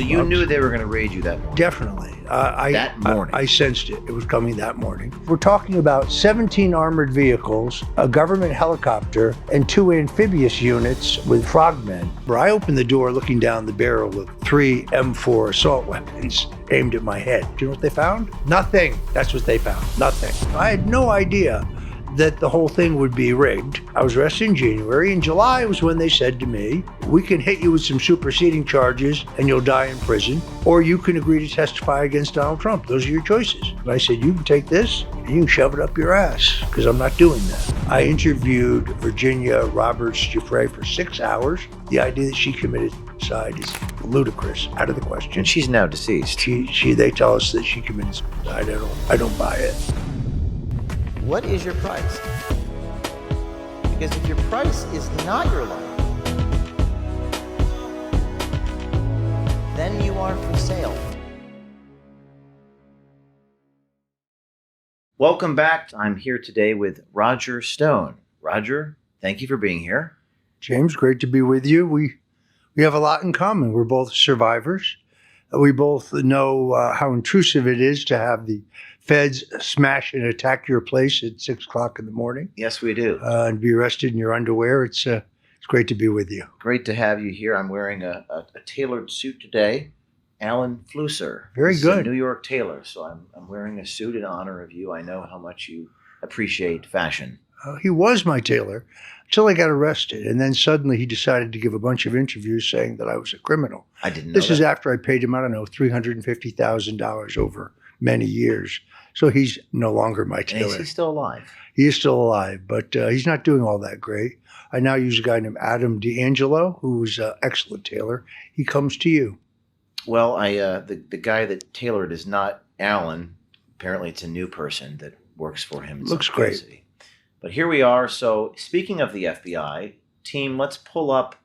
So you knew they were going to raid you that morning? Definitely. That morning? I sensed it. It was coming that morning. We're talking about 17 armored vehicles, a government helicopter, and 2 amphibious units with frogmen. Where I opened the door looking down the barrel of 3 M4 assault weapons aimed at my head. Do you know what they found? Nothing. That's what they found. Nothing. I had no idea that the whole thing would be rigged. I was arrested in January. In July was when they said to me, we can hit you with some superseding charges and you'll die in prison, or you can agree to testify against Donald Trump. Those are your choices. And I said, you can take this and you can shove it up your ass, because I'm not doing that. I interviewed Virginia Roberts Gieuffre for 6 hours. The idea that she committed suicide is ludicrous, out of the question. And she's now deceased. They tell us that she committed suicide. I don't buy it. What is your price? Because if your price is not your life, then you are for sale. Welcome back. I'm here today with Roger Stone. Roger, thank you for being here. James, great to be with you. We have a lot in common. We're both survivors. We both know how intrusive it is to have the feds smash and attack your place at 6 o'clock in the morning. Yes, we do. And be arrested in your underwear. It's great to be with you. Great to have you here. I'm wearing a tailored suit today. Alan Flusser. Very He's good. a New York tailor, so I'm wearing a suit in honor of you. I know how much you appreciate fashion. He was my tailor until I got arrested. And then suddenly he decided to give a bunch of interviews saying that I was a criminal. I didn't know This that. is after I paid him, I don't know, $350,000 over many years. So he's no longer my tailor. And is he still alive? He is still alive, but he's not doing all that great. I now use a guy named Adam D'Angelo, who's an excellent tailor. He comes to you. Well, the guy that tailored is not Alan. Apparently it's a new person that works for him in Looks some great. capacity. But here we are. So speaking of the FBI, team, let's pull up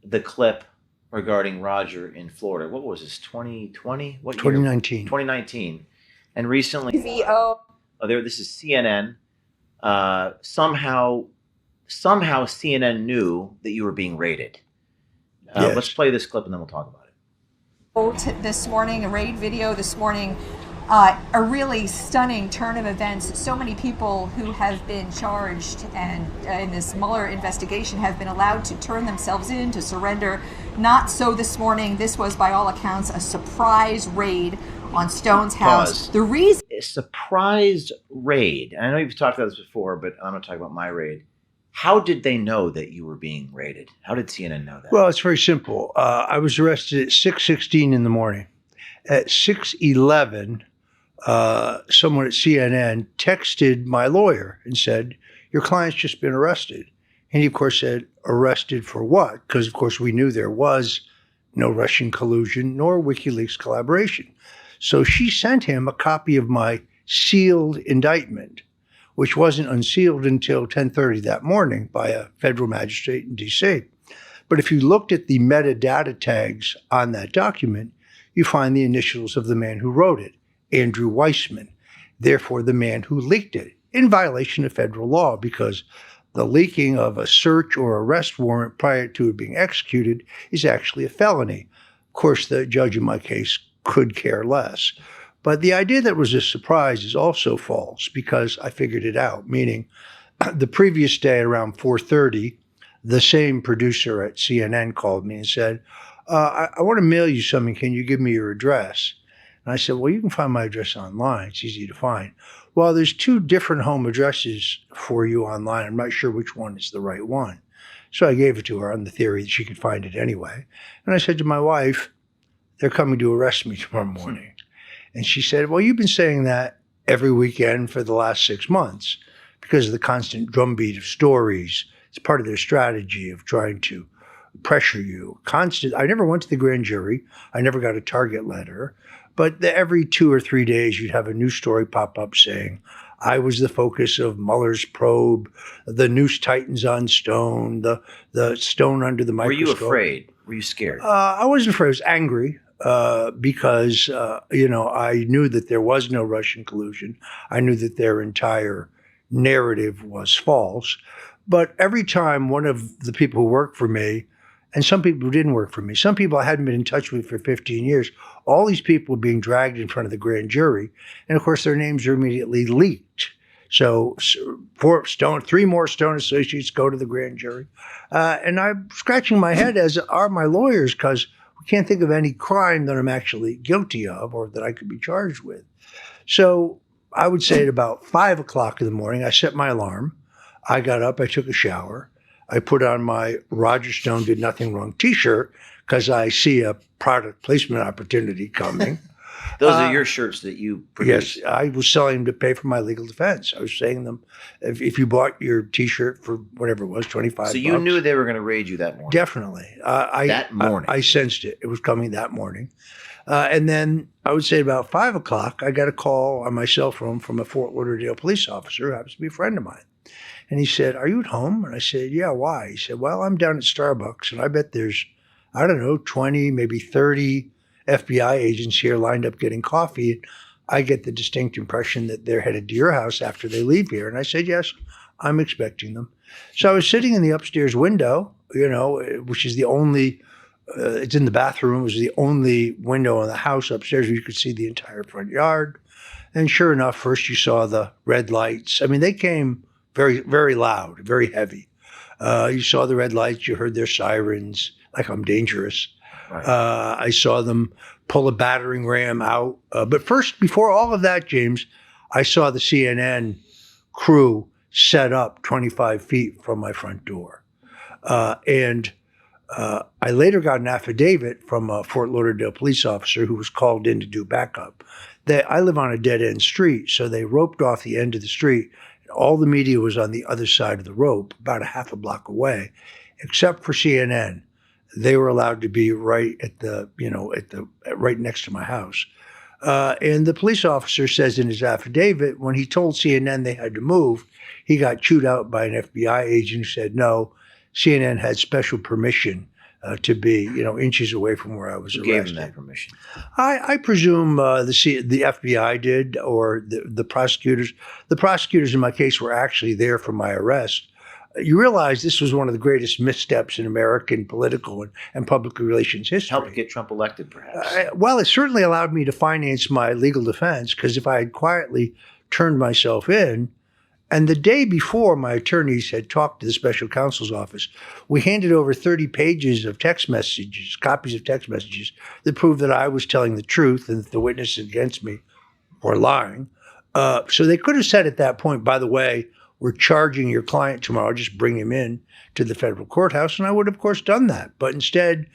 the clip regarding Roger in Florida. What was this, 2020? What year? 2019. 2019. And recently, VO. this is CNN. Somehow CNN knew that you were being raided. Yes. Let's play this clip and then we'll talk about it. This morning, a raid video this morning, a really stunning turn of events. So many people who have been charged and in this Mueller investigation have been allowed to turn themselves in, to surrender. Not so this morning. This was, by all accounts, a surprise raid on Stone's house. Pause. The reason... A surprise raid. I know you've talked about this before, but I'm going to talk about my raid. How did they know that you were being raided? How did CNN know that? Well, it's very simple. I was arrested at 6:16 in the morning. At 6:11, someone at CNN texted my lawyer and said, your client's just been arrested. And he, of course, said, arrested for what? Because, of course, we knew there was no Russian collusion nor WikiLeaks collaboration. So she sent him a copy of my sealed indictment, which wasn't unsealed until 10:30 that morning by a federal magistrate in D.C. But if you looked at the metadata tags on that document, you find the initials of the man who wrote it, Andrew Weissman, therefore the man who leaked it, in violation of federal law, because the leaking of a search or arrest warrant prior to it being executed is actually a felony. Of course, the judge in my case could care less. But the idea that it was a surprise is also false, because I figured it out, meaning the previous day around 4:30, the same producer at CNN called me and said, I want to mail you something. Can you give me your address? And I said, well, you can find my address online. It's easy to find. Well, there's 2 different home addresses for you online. I'm not sure which one is the right one. So I gave it to her on the theory that she could find it anyway. And I said to my wife, they're coming to arrest me tomorrow morning. And she said, well, you've been saying that every weekend for the last 6 months because of the constant drumbeat of stories. It's part of their strategy of trying to pressure you. I never went to the grand jury. I never got a target letter. But every 2 or 3 days, you'd have a new story pop up saying, I was the focus of Mueller's probe, the noose tightens on Stone, the Stone under the microscope. Were you afraid? Were you scared? I wasn't afraid. I was angry. Because, I knew that there was no Russian collusion. I knew that their entire narrative was false. But every time one of the people who worked for me and some people who didn't work for me. Some people I hadn't been in touch with for 15 years. All these people were being dragged in front of the grand jury. And of course, their names are immediately leaked. So 3 more Stone associates go to the grand jury. And I'm scratching my head, as are my lawyers, because we can't think of any crime that I'm actually guilty of or that I could be charged with. So I would say at about 5 o'clock in the morning, I set my alarm. I got up, I took a shower. I put on my Roger Stone Did Nothing Wrong t-shirt because I see a product placement opportunity coming. Those are your shirts that you produced. Yes, I was selling them to pay for my legal defense. I was saying them, if you bought your t-shirt for whatever it was, $25. So you knew they were going to raid you that morning? Definitely. That morning? I sensed it. It was coming that morning. And then I would say about 5 o'clock, I got a call on my cell phone from a Fort Lauderdale police officer who happens to be a friend of mine. And he said, "Are you at home?" And I said, "Yeah, why?" He said, "Well, I'm down at Starbucks, and I bet there's, 20, maybe 30 FBI agents here lined up getting coffee. And I get the distinct impression that they're headed to your house after they leave here." And I said, "Yes, I'm expecting them." So I was sitting in the upstairs window, which is the only, it's in the bathroom. It was the only window in the house upstairs where you could see the entire front yard. And sure enough, first you saw the red lights. I mean, they came very, very loud, very heavy. You saw the red lights, you heard their sirens, like I'm dangerous. Right. I saw them pull a battering ram out. But first, before all of that, James, I saw the CNN crew set up 25 feet from my front door. And I later got an affidavit from a Fort Lauderdale police officer who was called in to do backup. I live on a dead-end street, so they roped off the end of the street. All the media was on the other side of the rope, about a half a block away, except for CNN. They were allowed to be right at right next to my house. And the police officer says in his affidavit, when he told CNN they had to move, he got chewed out by an FBI agent who said, no, CNN had special permission to be, inches away from where I was arrested. Who gave him that permission? I presume the FBI did, or the prosecutors. The prosecutors in my case were actually there for my arrest. You realize this was one of the greatest missteps in American political and public relations history. Helped get Trump elected, perhaps. Well, it certainly allowed me to finance my legal defense, because if I had quietly turned myself in, and the day before my attorneys had talked to the special counsel's office, we handed over 30 pages of text messages, copies of text messages that proved that I was telling the truth and that the witnesses against me were lying. So they could have said at that point, by the way, we're charging your client tomorrow, just bring him in to the federal courthouse. And I would have, of course, done that. But instead,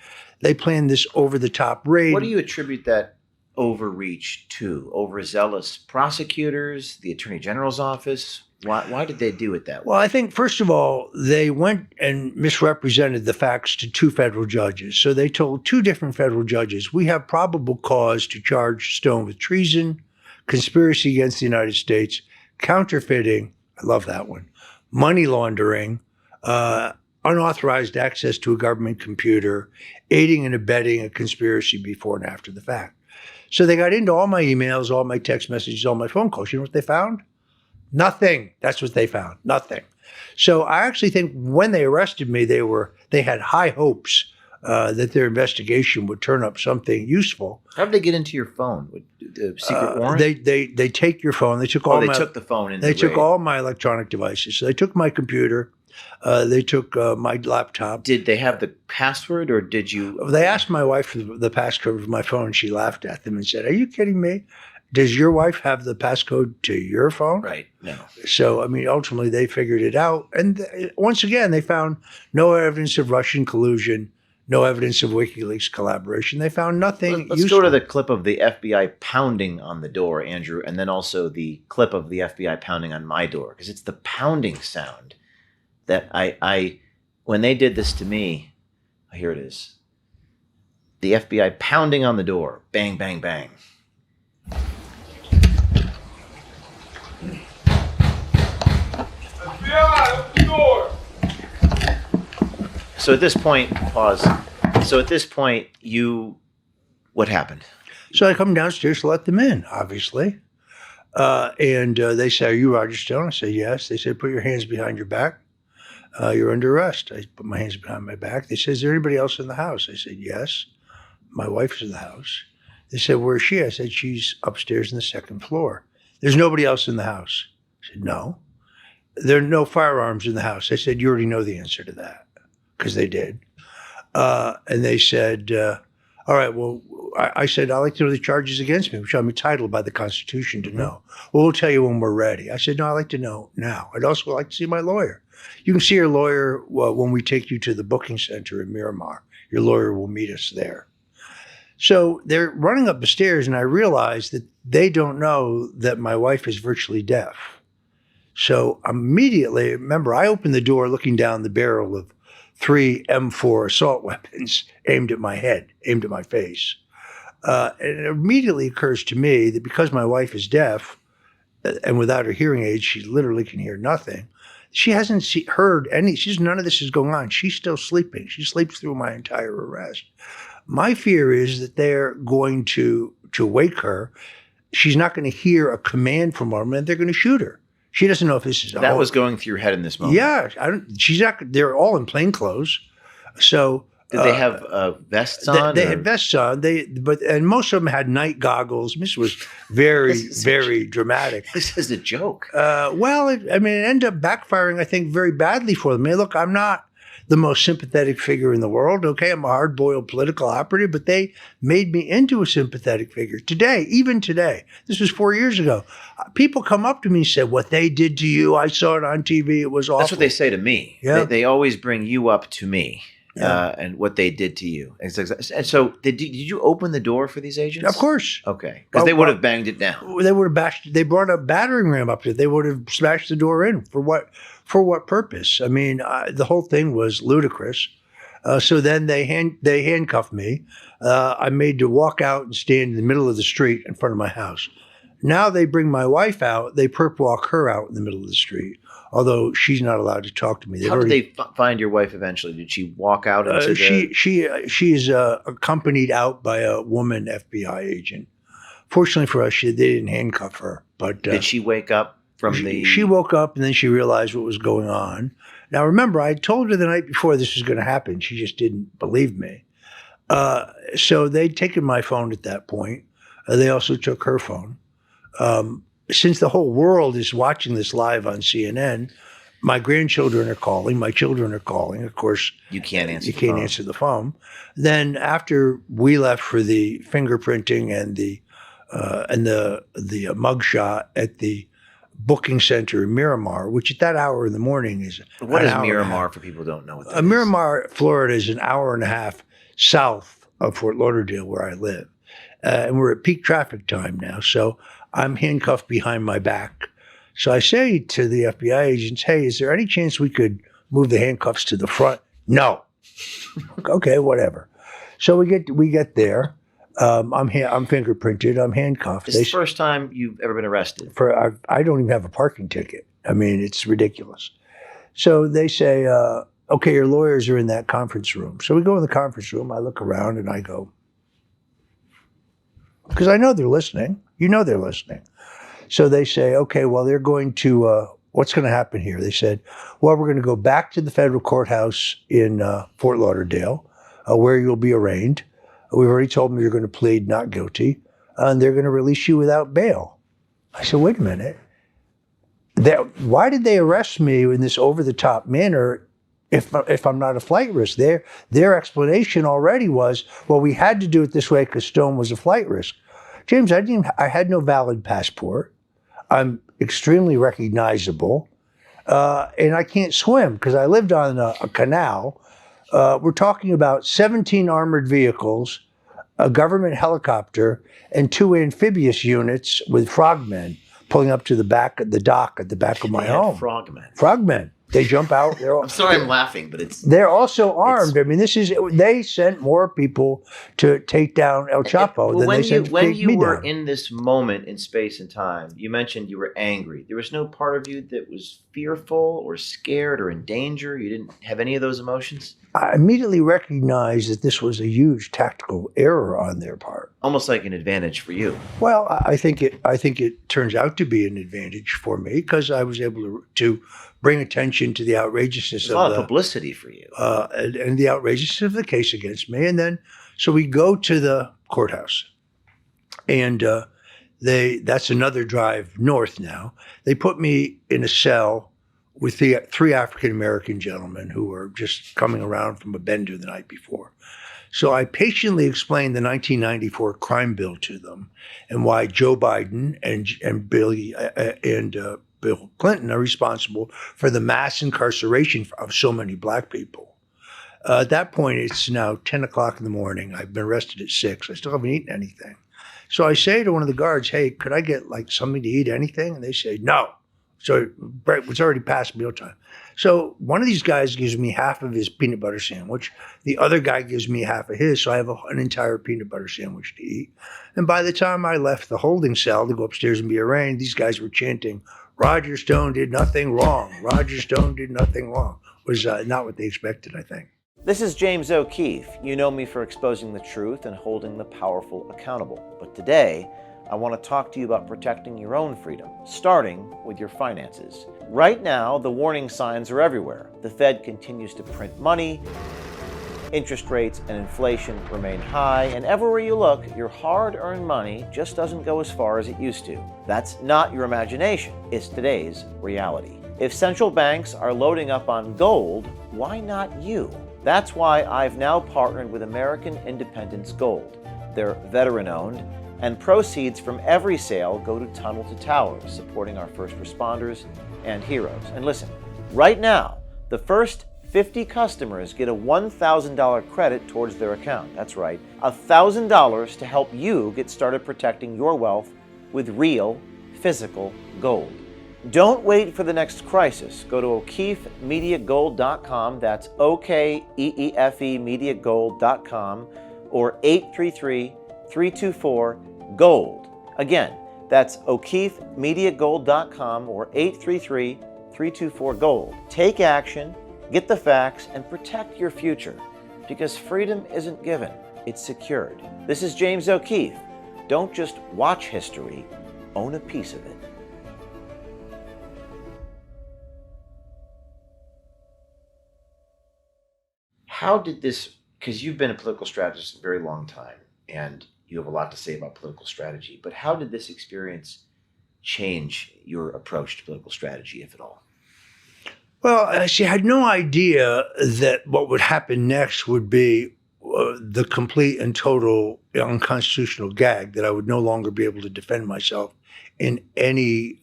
they planned this over-the-top raid. What do you attribute that overreach to? Overzealous prosecutors, the Attorney General's office? Why did they do it that way? Well, I think, first of all, they went and misrepresented the facts to 2 federal judges. So they told 2 different federal judges, we have probable cause to charge Stone with treason, conspiracy against the United States, counterfeiting, I love that one, money laundering, unauthorized access to a government computer, aiding and abetting a conspiracy before and after the fact. So they got into all my emails, all my text messages, all my phone calls. You know what they found? Nothing. That's what they found. Nothing. So I actually think when they arrested me, they had high hopes that their investigation would turn up something useful. How did they get into your phone? With the secret warrant? They take your phone. They took all. They took the phone. They took all my electronic devices. So they took my computer. They took my laptop. Did they have the password, or did you? They asked my wife for the passcode of my phone. She laughed at them and said, "Are you kidding me? Does your wife have the passcode to your phone?" Right. No. So, I mean, ultimately they figured it out. And once again, they found no evidence of Russian collusion, no evidence of WikiLeaks collaboration. They found nothing Let's useful. go to the clip of the FBI pounding on the door, Andrew, and then also the clip of the FBI pounding on my door, because it's the pounding sound that I when they did this to me, here it is. The FBI pounding on the door. Bang, bang, bang. So at this point, pause. So at this point, what happened? So I come downstairs to let them in, obviously. And they say, "Are you Roger Stone?" I say, "Yes." They said, "Put your hands behind your back." You're under arrest. I put my hands behind my back. They said, is there anybody else in the house? I said, yes. My wife's in the house. They said, where is she? I said, she's upstairs on the second floor. There's nobody else in the house. I said, no. There are no firearms in the house. I said, you already know the answer to that, because they did. And they said, all right, well, I said, I'd like to know the charges against me, which I'm entitled by the Constitution to know. Well, we'll tell you when we're ready. I said, no, I'd like to know now. I'd also like to see my lawyer. You can see your lawyer when we take you to the booking center in Miramar. Your lawyer will meet us there. So they're running up the stairs, and I realize that they don't know that my wife is virtually deaf. So immediately, remember, I opened the door looking down the barrel of 3 M4 assault weapons aimed at my head, aimed at my face. And it immediately occurs to me that because my wife is deaf, and without her hearing aids, she literally can hear nothing. She hasn't heard any, none of this is going on. She's still sleeping. She sleeps through my entire arrest. My fear is that they're going to wake her. She's not going to hear a command from them, and they're going to shoot her. She doesn't know if this is that was going through your head in this moment. Yeah, she's not. They're all in plain clothes. So did they have vests on? They had vests on. And most of them had night goggles. This was very dramatic. This is a joke. It ended up backfiring, I think, very badly for them. I mean, look, I'm not the most sympathetic figure in the world. Okay, I'm a hard-boiled political operative, but they made me into a sympathetic figure. Today, even today, this was 4 years ago, people come up to me and say, what they did to you, I saw it on TV, it was awful. That's what they say to me. Yeah. They always bring you up to me. And what they did to you. And so did you open the door for these agents? Of course. Okay. Because they would have banged it down. They would have they brought a battering ram up there. They would have smashed the door in. For what purpose? I mean, the whole thing was ludicrous. So then they handcuffed me. I'm made to walk out and stand in the middle of the street in front of my house. Now they bring my wife out. They perp walk her out in the middle of the street, although she's not allowed to talk to me. How did they find your wife eventually? Did she walk out into She is accompanied out by a woman FBI agent. Fortunately for us, they didn't handcuff her. But did she wake up from She woke up, and then she realized what was going on. Now, remember, I told her the night before this was going to happen. She just didn't believe me. So they'd taken my phone at that point. They also took her phone. Since the whole world is watching this live on CNN, my grandchildren are calling, my children are calling. Of course, you can't answer. You can't answer the phone. Then after we left for the fingerprinting and the mugshot at the booking center in Miramar, which at that hour in the morning is what is Miramar for people who don't know what that is? Miramar, Florida is an hour and a half south of Fort Lauderdale, where I live, and we're at peak traffic time now. So I'm handcuffed behind my back. So I say to the FBI agents, hey, is there any chance we could move the handcuffs to the front? No. Okay, whatever. So we get there. I'm fingerprinted. I'm handcuffed. This is the first time you've ever been arrested? I don't even have a parking ticket. I mean, it's ridiculous. So they say, okay, your lawyers are in that conference room. So we go in the conference room. I look around and I go, because I know they're listening. You know they're listening. So they say, okay, well, they're going to, what's going to happen here? They said, well, we're going to go back to the federal courthouse in Fort Lauderdale, where you'll be arraigned. We've already told them you're going to plead not guilty, and they're going to release you without bail. I said, wait a minute. Why did they arrest me in this over-the-top manner if I'm not a flight risk? Their explanation already was, well, we had to do it this way because Stone was a flight risk. James, I had no valid passport. I'm extremely recognizable, and I can't swim because I lived on a canal. We're talking about 17 armored vehicles, a government helicopter, and 2 amphibious units with frogmen pulling up to the dock at the back of my home. Frogmen. They jump out. I'm sorry I'm laughing, but they're also armed. I mean, they sent more people to take down El Chapo than they sent to take me down. When you were in this moment in space and time, you mentioned you were angry. There was no part of you that was fearful or scared or in danger? You didn't have any of those emotions? I immediately recognized that this was a huge tactical error on their part. Almost like an advantage for you. Well, I think it turns out to be an advantage for me because I was able to bring attention to the outrageousness There's a lot of publicity for you. And the outrageousness of the case against me. And then, so we go to the courthouse, and that's another drive north now. They put me in a cell with the three African-American gentlemen who were just coming around from a bender the night before. So I patiently explained the 1994 crime bill to them and why Joe Biden and Bill Clinton are responsible for the mass incarceration of so many black people. At that point, it's now 10 o'clock in the morning. I've been arrested at 6. I still haven't eaten anything. So I say to one of the guards, hey, could I get like something to eat, anything? And they say, no. So it's already past mealtime. So one of these guys gives me half of his peanut butter sandwich. The other guy gives me half of his. So I have an entire peanut butter sandwich to eat. And by the time I left the holding cell to go upstairs and be arraigned, these guys were chanting, Roger Stone did nothing wrong. Roger Stone did nothing wrong. Was not what they expected, I think. This is James O'Keefe. You know me for exposing the truth and holding the powerful accountable. But today, I want to talk to you about protecting your own freedom, starting with your finances. Right now, the warning signs are everywhere. The Fed continues to print money, interest rates and inflation remain high, and everywhere you look, your hard-earned money just doesn't go as far as it used to. That's not your imagination, it's today's reality. If central banks are loading up on gold, why not you? That's why I've now partnered with American Independence Gold. They're veteran-owned, and proceeds from every sale go to Tunnel to Towers, supporting our first responders and heroes. And listen, right now, the first 50 customers get a $1,000 credit towards their account. That's right, $1,000 to help you get started protecting your wealth with real, physical gold. Don't wait for the next crisis. Go to O'KeefeMediaGold.com, that's OKEEFE MediaGold.com, or 833-324-GOLD. Again, that's O'KeefeMediaGold.com or 833-324-GOLD. Take action, get the facts, and protect your future, because freedom isn't given, it's secured. This is James O'Keefe. Don't just watch history, own a piece of it. How did this, because you've been a political strategist a very long time, and you have a lot to say about political strategy, but how did this experience change your approach to political strategy, if at all? Well, I had no idea that what would happen next would be the complete and total unconstitutional gag, that I would no longer be able to defend myself in any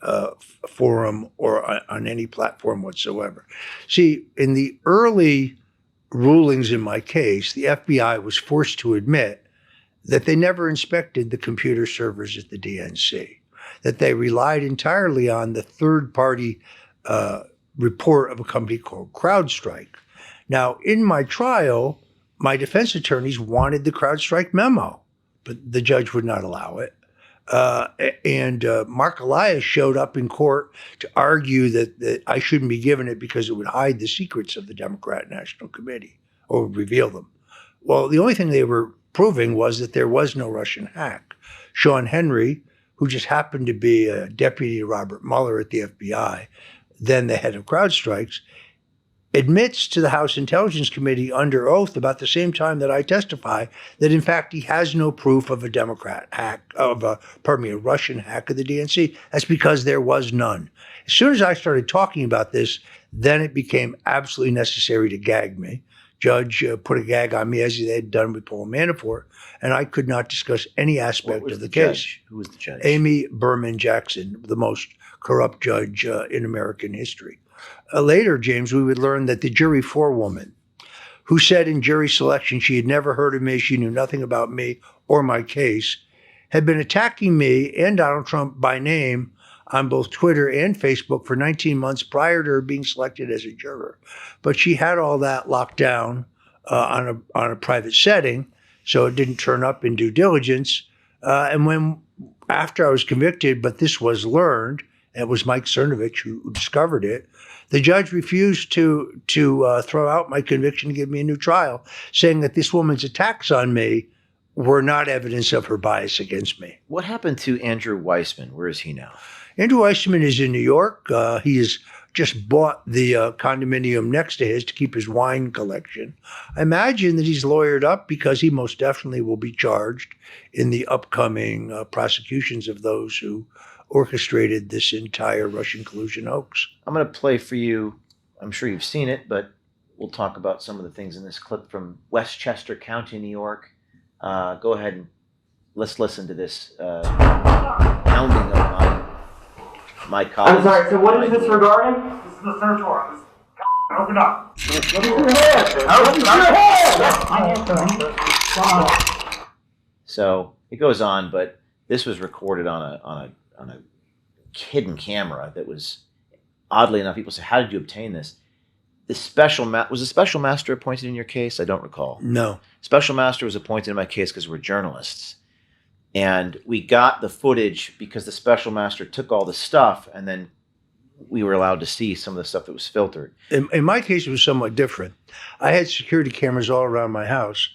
forum or on any platform whatsoever. See, in the early rulings in my case, the FBI was forced to admit that they never inspected the computer servers at the DNC, that they relied entirely on the third-party report of a company called CrowdStrike. Now, in my trial, my defense attorneys wanted the CrowdStrike memo, but the judge would not allow it. And Mark Elias showed up in court to argue that I shouldn't be given it because it would hide the secrets of the Democrat National Committee or would reveal them. Well, the only thing they were proving was that there was no Russian hack. Sean Henry, who just happened to be a deputy to Robert Mueller at the FBI, then the head of CrowdStrikes, admits to the House Intelligence Committee under oath about the same time that I testify that, in fact, he has no proof of a Russian hack of the DNC. That's because there was none. As soon as I started talking about this, then it became absolutely necessary to gag me. Judge put a gag on me as they had done with Paul Manafort, and I could not discuss any aspect of the case. Judge? Who was the judge? Amy Berman Jackson, the most corrupt judge in American history. Later, James, we would learn that the jury forewoman, who said in jury selection she had never heard of me, she knew nothing about me or my case, had been attacking me and Donald Trump by name on both Twitter and Facebook for 19 months prior to her being selected as a juror. But she had all that locked down on a private setting, so it didn't turn up in due diligence. And after I was convicted, but this was learned, it was Mike Cernovich who discovered it. The judge refused to throw out my conviction and give me a new trial, saying that this woman's attacks on me were not evidence of her bias against me. What happened to Andrew Weissman? Where is he now? Andrew Weissman is in New York. He has just bought the condominium next to his to keep his wine collection. I imagine that he's lawyered up because he most definitely will be charged in the upcoming prosecutions of those who orchestrated this entire Russian collusion hoax. I'm going to play for you. I'm sure you've seen it, but we'll talk about some of the things in this clip from Westchester County, New York. Go ahead and let's listen to this pounding on my colleagues. I'm sorry, so what is this regarding? This is the search warrant. Open up. Open your head! So it goes on, but this was recorded on a hidden camera that was, oddly enough, people say, how did you obtain this? The was a special master appointed in your case? I don't recall. No. Special master was appointed in my case because we're journalists. And we got the footage because the special master took all the stuff, and then we were allowed to see some of the stuff that was filtered. In my case, it was somewhat different. I had security cameras all around my house.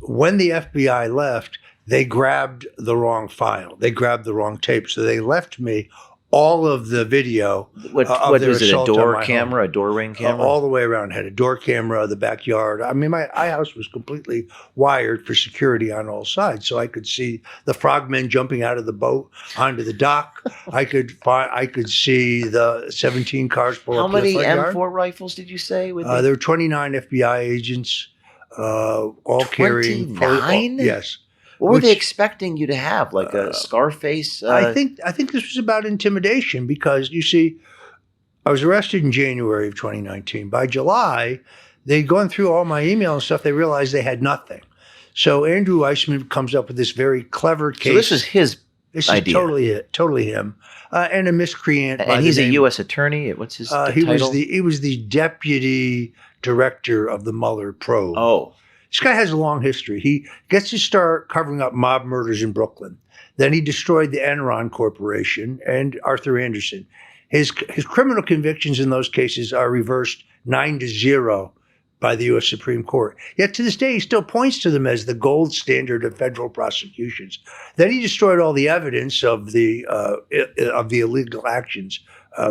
When the FBI left, they grabbed the wrong file. They grabbed the wrong tape. So they left me all of the video. What was it, a door camera, a door ring camera? All the way around. Had a door camera, the backyard. I mean, my house was completely wired for security on all sides. So I could see the frogmen jumping out of the boat onto the dock. I could see the 17 cars pull How up to the many front M4 yard. rifles did you say? There were 29 FBI agents, all carrying. 29? Yes. What were they expecting you to have? Like a Scarface? I think this was about intimidation because, you see, I was arrested in January of 2019. By July, they'd gone through all my email and stuff. They realized they had nothing. So Andrew Weissman comes up with this very clever case. So this is his idea. This is totally him. And a miscreant. And he's a U.S. attorney? What's his title? He was the deputy director of the Mueller probe. Oh. This guy has a long history. He gets to start covering up mob murders in Brooklyn. Then he destroyed the Enron Corporation and Arthur Anderson. His criminal convictions in those cases are reversed 9-0 by the U.S. Supreme Court. Yet to this day, he still points to them as the gold standard of federal prosecutions. Then he destroyed all the evidence of the illegal actions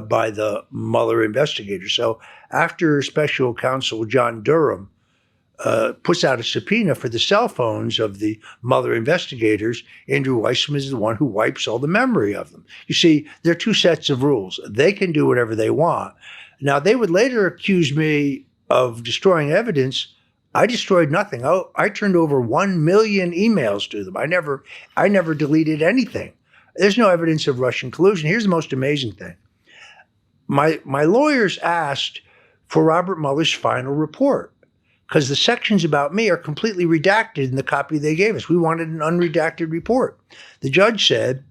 by the Mueller investigators. So after special counsel John Durham puts out a subpoena for the cell phones of the Mueller investigators, Andrew Weissman is the one who wipes all the memory of them. You see, there are two sets of rules. They can do whatever they want. Now, they would later accuse me of destroying evidence. I destroyed nothing. I turned over 1 million emails to them. I never deleted anything. There's no evidence of Russian collusion. Here's the most amazing thing. My lawyers asked for Robert Mueller's final report, because the sections about me are completely redacted in the copy they gave us. We wanted an unredacted report. The judge said,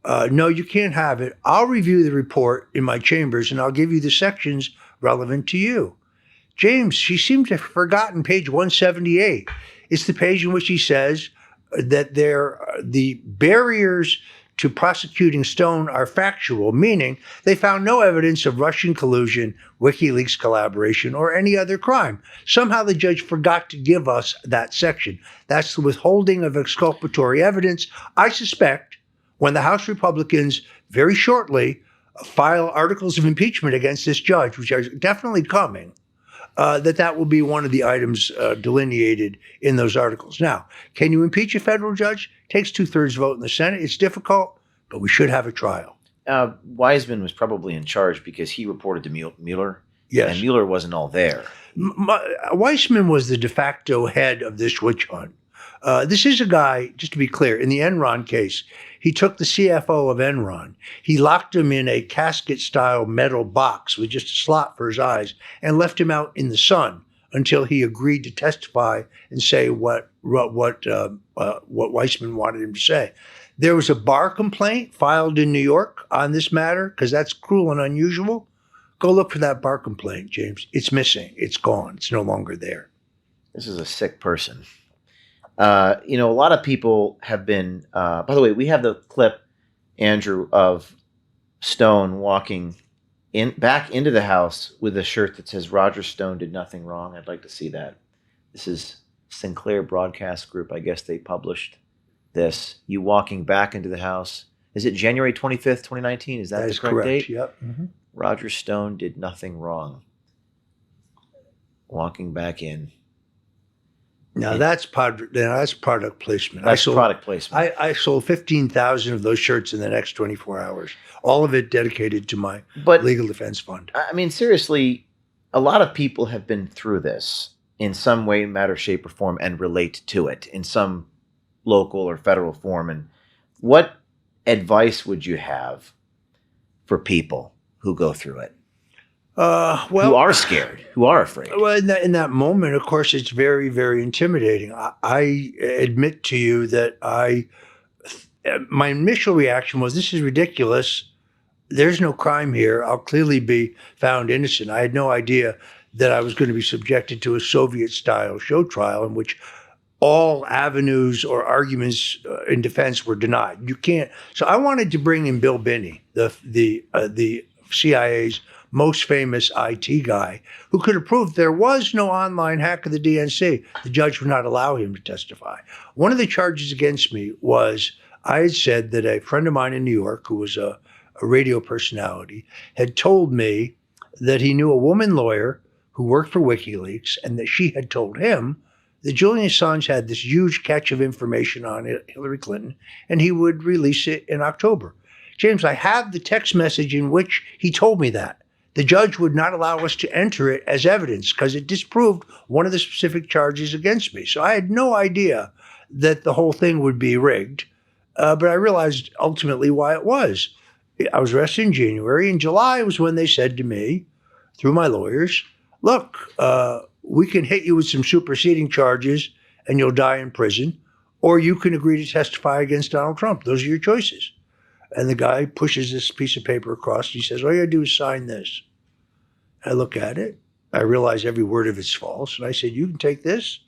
no, you can't have it. I'll review the report in my chambers and I'll give you the sections relevant to you. James, she seemed to have forgotten page 178. It's the page in which he says that the barriers to prosecuting Stone are factual, meaning they found no evidence of Russian collusion, WikiLeaks collaboration, or any other crime. Somehow the judge forgot to give us that section. That's the withholding of exculpatory evidence. I suspect when the House Republicans very shortly file articles of impeachment against this judge, which are definitely coming, that will be one of the items delineated in those articles. Now, can you impeach a federal judge? Takes 2/3 vote in the Senate. It's difficult, but we should have a trial. Weissman was probably in charge because he reported to Mueller. Yes. And Mueller wasn't all there. Weissman was the de facto head of this witch hunt. This is a guy, just to be clear, in the Enron case, he took the CFO of Enron. He locked him in a casket-style metal box with just a slot for his eyes and left him out in the sun until he agreed to testify and say what Weissman wanted him to say. There was a bar complaint filed in New York on this matter because that's cruel and unusual. Go look for that bar complaint, James. It's missing. It's gone. It's no longer there. This is a sick person. A lot of people have been, by the way, we have the clip, Andrew, of Stone walking back into the house with a shirt that says Roger Stone did nothing wrong. I'd like to see that. This is Sinclair Broadcast Group. I guess they published this. You walking back into the house. Is it January 25th, 2019? Is that the correct date? Yep. Mm-hmm. Roger Stone did nothing wrong. Walking back in. Now that's product placement. That's product placement. I sold 15,000 of those shirts in the next 24 hours. All of it dedicated to my legal defense fund. I mean, seriously, a lot of people have been through this in some way, matter, shape, or form and relate to it in some local or federal form. And what advice would you have for people who go through it? Who are scared, who are afraid. Well, in that moment, of course, it's very, very intimidating. I admit to you that my initial reaction was, this is ridiculous. There's no crime here. I'll clearly be found innocent. I had no idea that I was going to be subjected to a Soviet-style show trial in which all avenues or arguments in defense were denied. You can't. So I wanted to bring in Bill Binney, the CIA's most famous IT guy, who could have proved there was no online hack of the DNC. The judge would not allow him to testify. One of the charges against me was I had said that a friend of mine in New York, who was a radio personality, had told me that he knew a woman lawyer who worked for WikiLeaks, and that she had told him that Julian Assange had this huge catch of information on Hillary Clinton, and he would release it in October. James, I have the text message in which he told me that. The judge would not allow us to enter it as evidence because it disproved one of the specific charges against me. So I had no idea that the whole thing would be rigged, but I realized ultimately why it was. I was arrested in January. In July was when they said to me, through my lawyers, look, we can hit you with some superseding charges and you'll die in prison, or you can agree to testify against Donald Trump. Those are your choices. And the guy pushes this piece of paper across. He says, all you got to do is sign this. I look at it. I realize every word of it's false. And I said, you can take this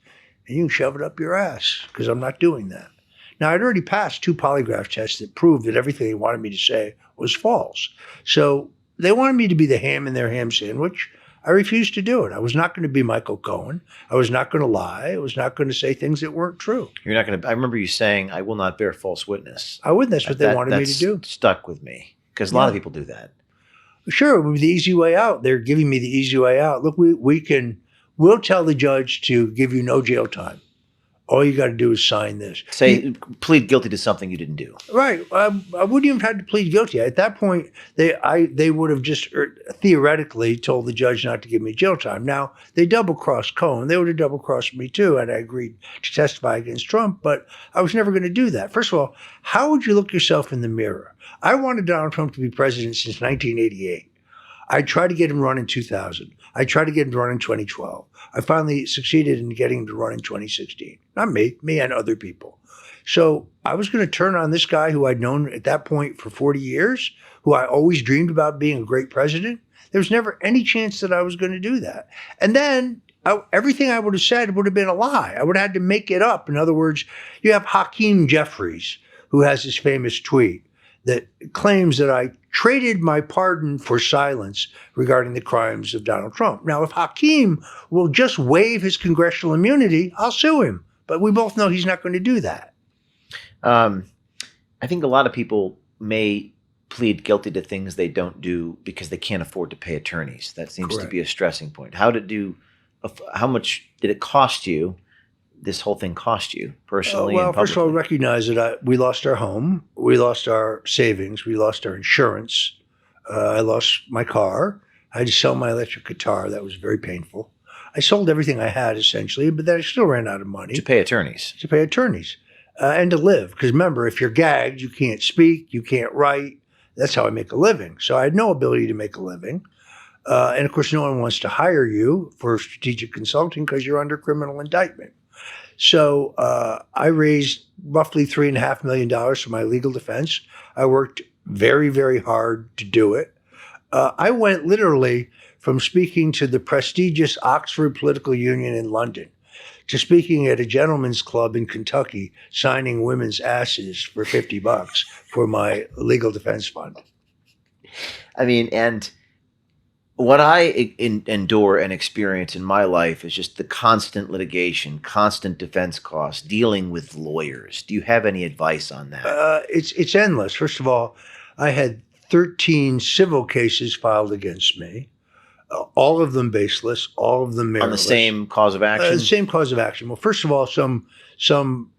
and you can shove it up your ass because I'm not doing that. Now, I'd already passed 2 polygraph tests that proved that everything they wanted me to say was false. So they wanted me to be the ham in their ham sandwich. I refused to do it. I was not going to be Michael Cohen. I was not going to lie. I was not going to say things that weren't true. You're not going to. I remember you saying, I will not bear false witness. I wouldn't. That's what they wanted me to do. Stuck with me because a lot of people do that. Sure, it would be the easy way out. They're giving me the easy way out. Look, we'll tell the judge to give you no jail time. All you got to do is sign this. Plead guilty to something you didn't do. Right. I wouldn't even have had to plead guilty. At that point, they would have just theoretically told the judge not to give me jail time. Now, they double-crossed Cohen. They would have double-crossed me too had I agreed to testify against Trump, but I was never going to do that. First of all, how would you look yourself in the mirror? I wanted Donald Trump to be president since 1988. I tried to get him run in 2000. I tried to get him to run in 2012. I finally succeeded in getting him to run in 2016. Not me and other people. So I was going to turn on this guy who I'd known at that point for 40 years, who I always dreamed about being a great president. There was never any chance that I was going to do that. And then everything I would have said would have been a lie. I would have had to make it up. In other words, you have Hakeem Jeffries, who has this famous tweet that claims that I traded my pardon for silence regarding the crimes of Donald Trump. Now, if Hakeem will just waive his congressional immunity, I'll sue him. But we both know he's not going to do that. I think a lot of people may plead guilty to things they don't do because they can't afford to pay attorneys. That seems to be a stressing point. How much did it cost you? This whole thing cost you personally? Well, and first of all, recognize that we lost our home, we lost our savings, we lost our insurance. I lost my car. I had to sell my electric guitar. That was very painful. I sold everything I had essentially, but then I still ran out of money to pay attorneys. And to live. Because remember, if you're gagged, you can't speak, you can't write. That's how I make a living. So I had no ability to make a living. And of course, no one wants to hire you for strategic consulting because you're under criminal indictment. So I raised roughly $3.5 million for my legal defense. I worked very, very hard to do it. I went literally from speaking to the prestigious Oxford Political Union in London to speaking at a gentleman's club in Kentucky, signing women's asses for $50 for my legal defense fund. I mean, and what I endure and experience in my life is just the constant litigation, constant defense costs, dealing with lawyers. Do you have any advice on that? It's endless. First of all, I had 13 civil cases filed against me, all of them baseless, all of them meritless. On the same cause of action? The same cause of action. Well, first of all, some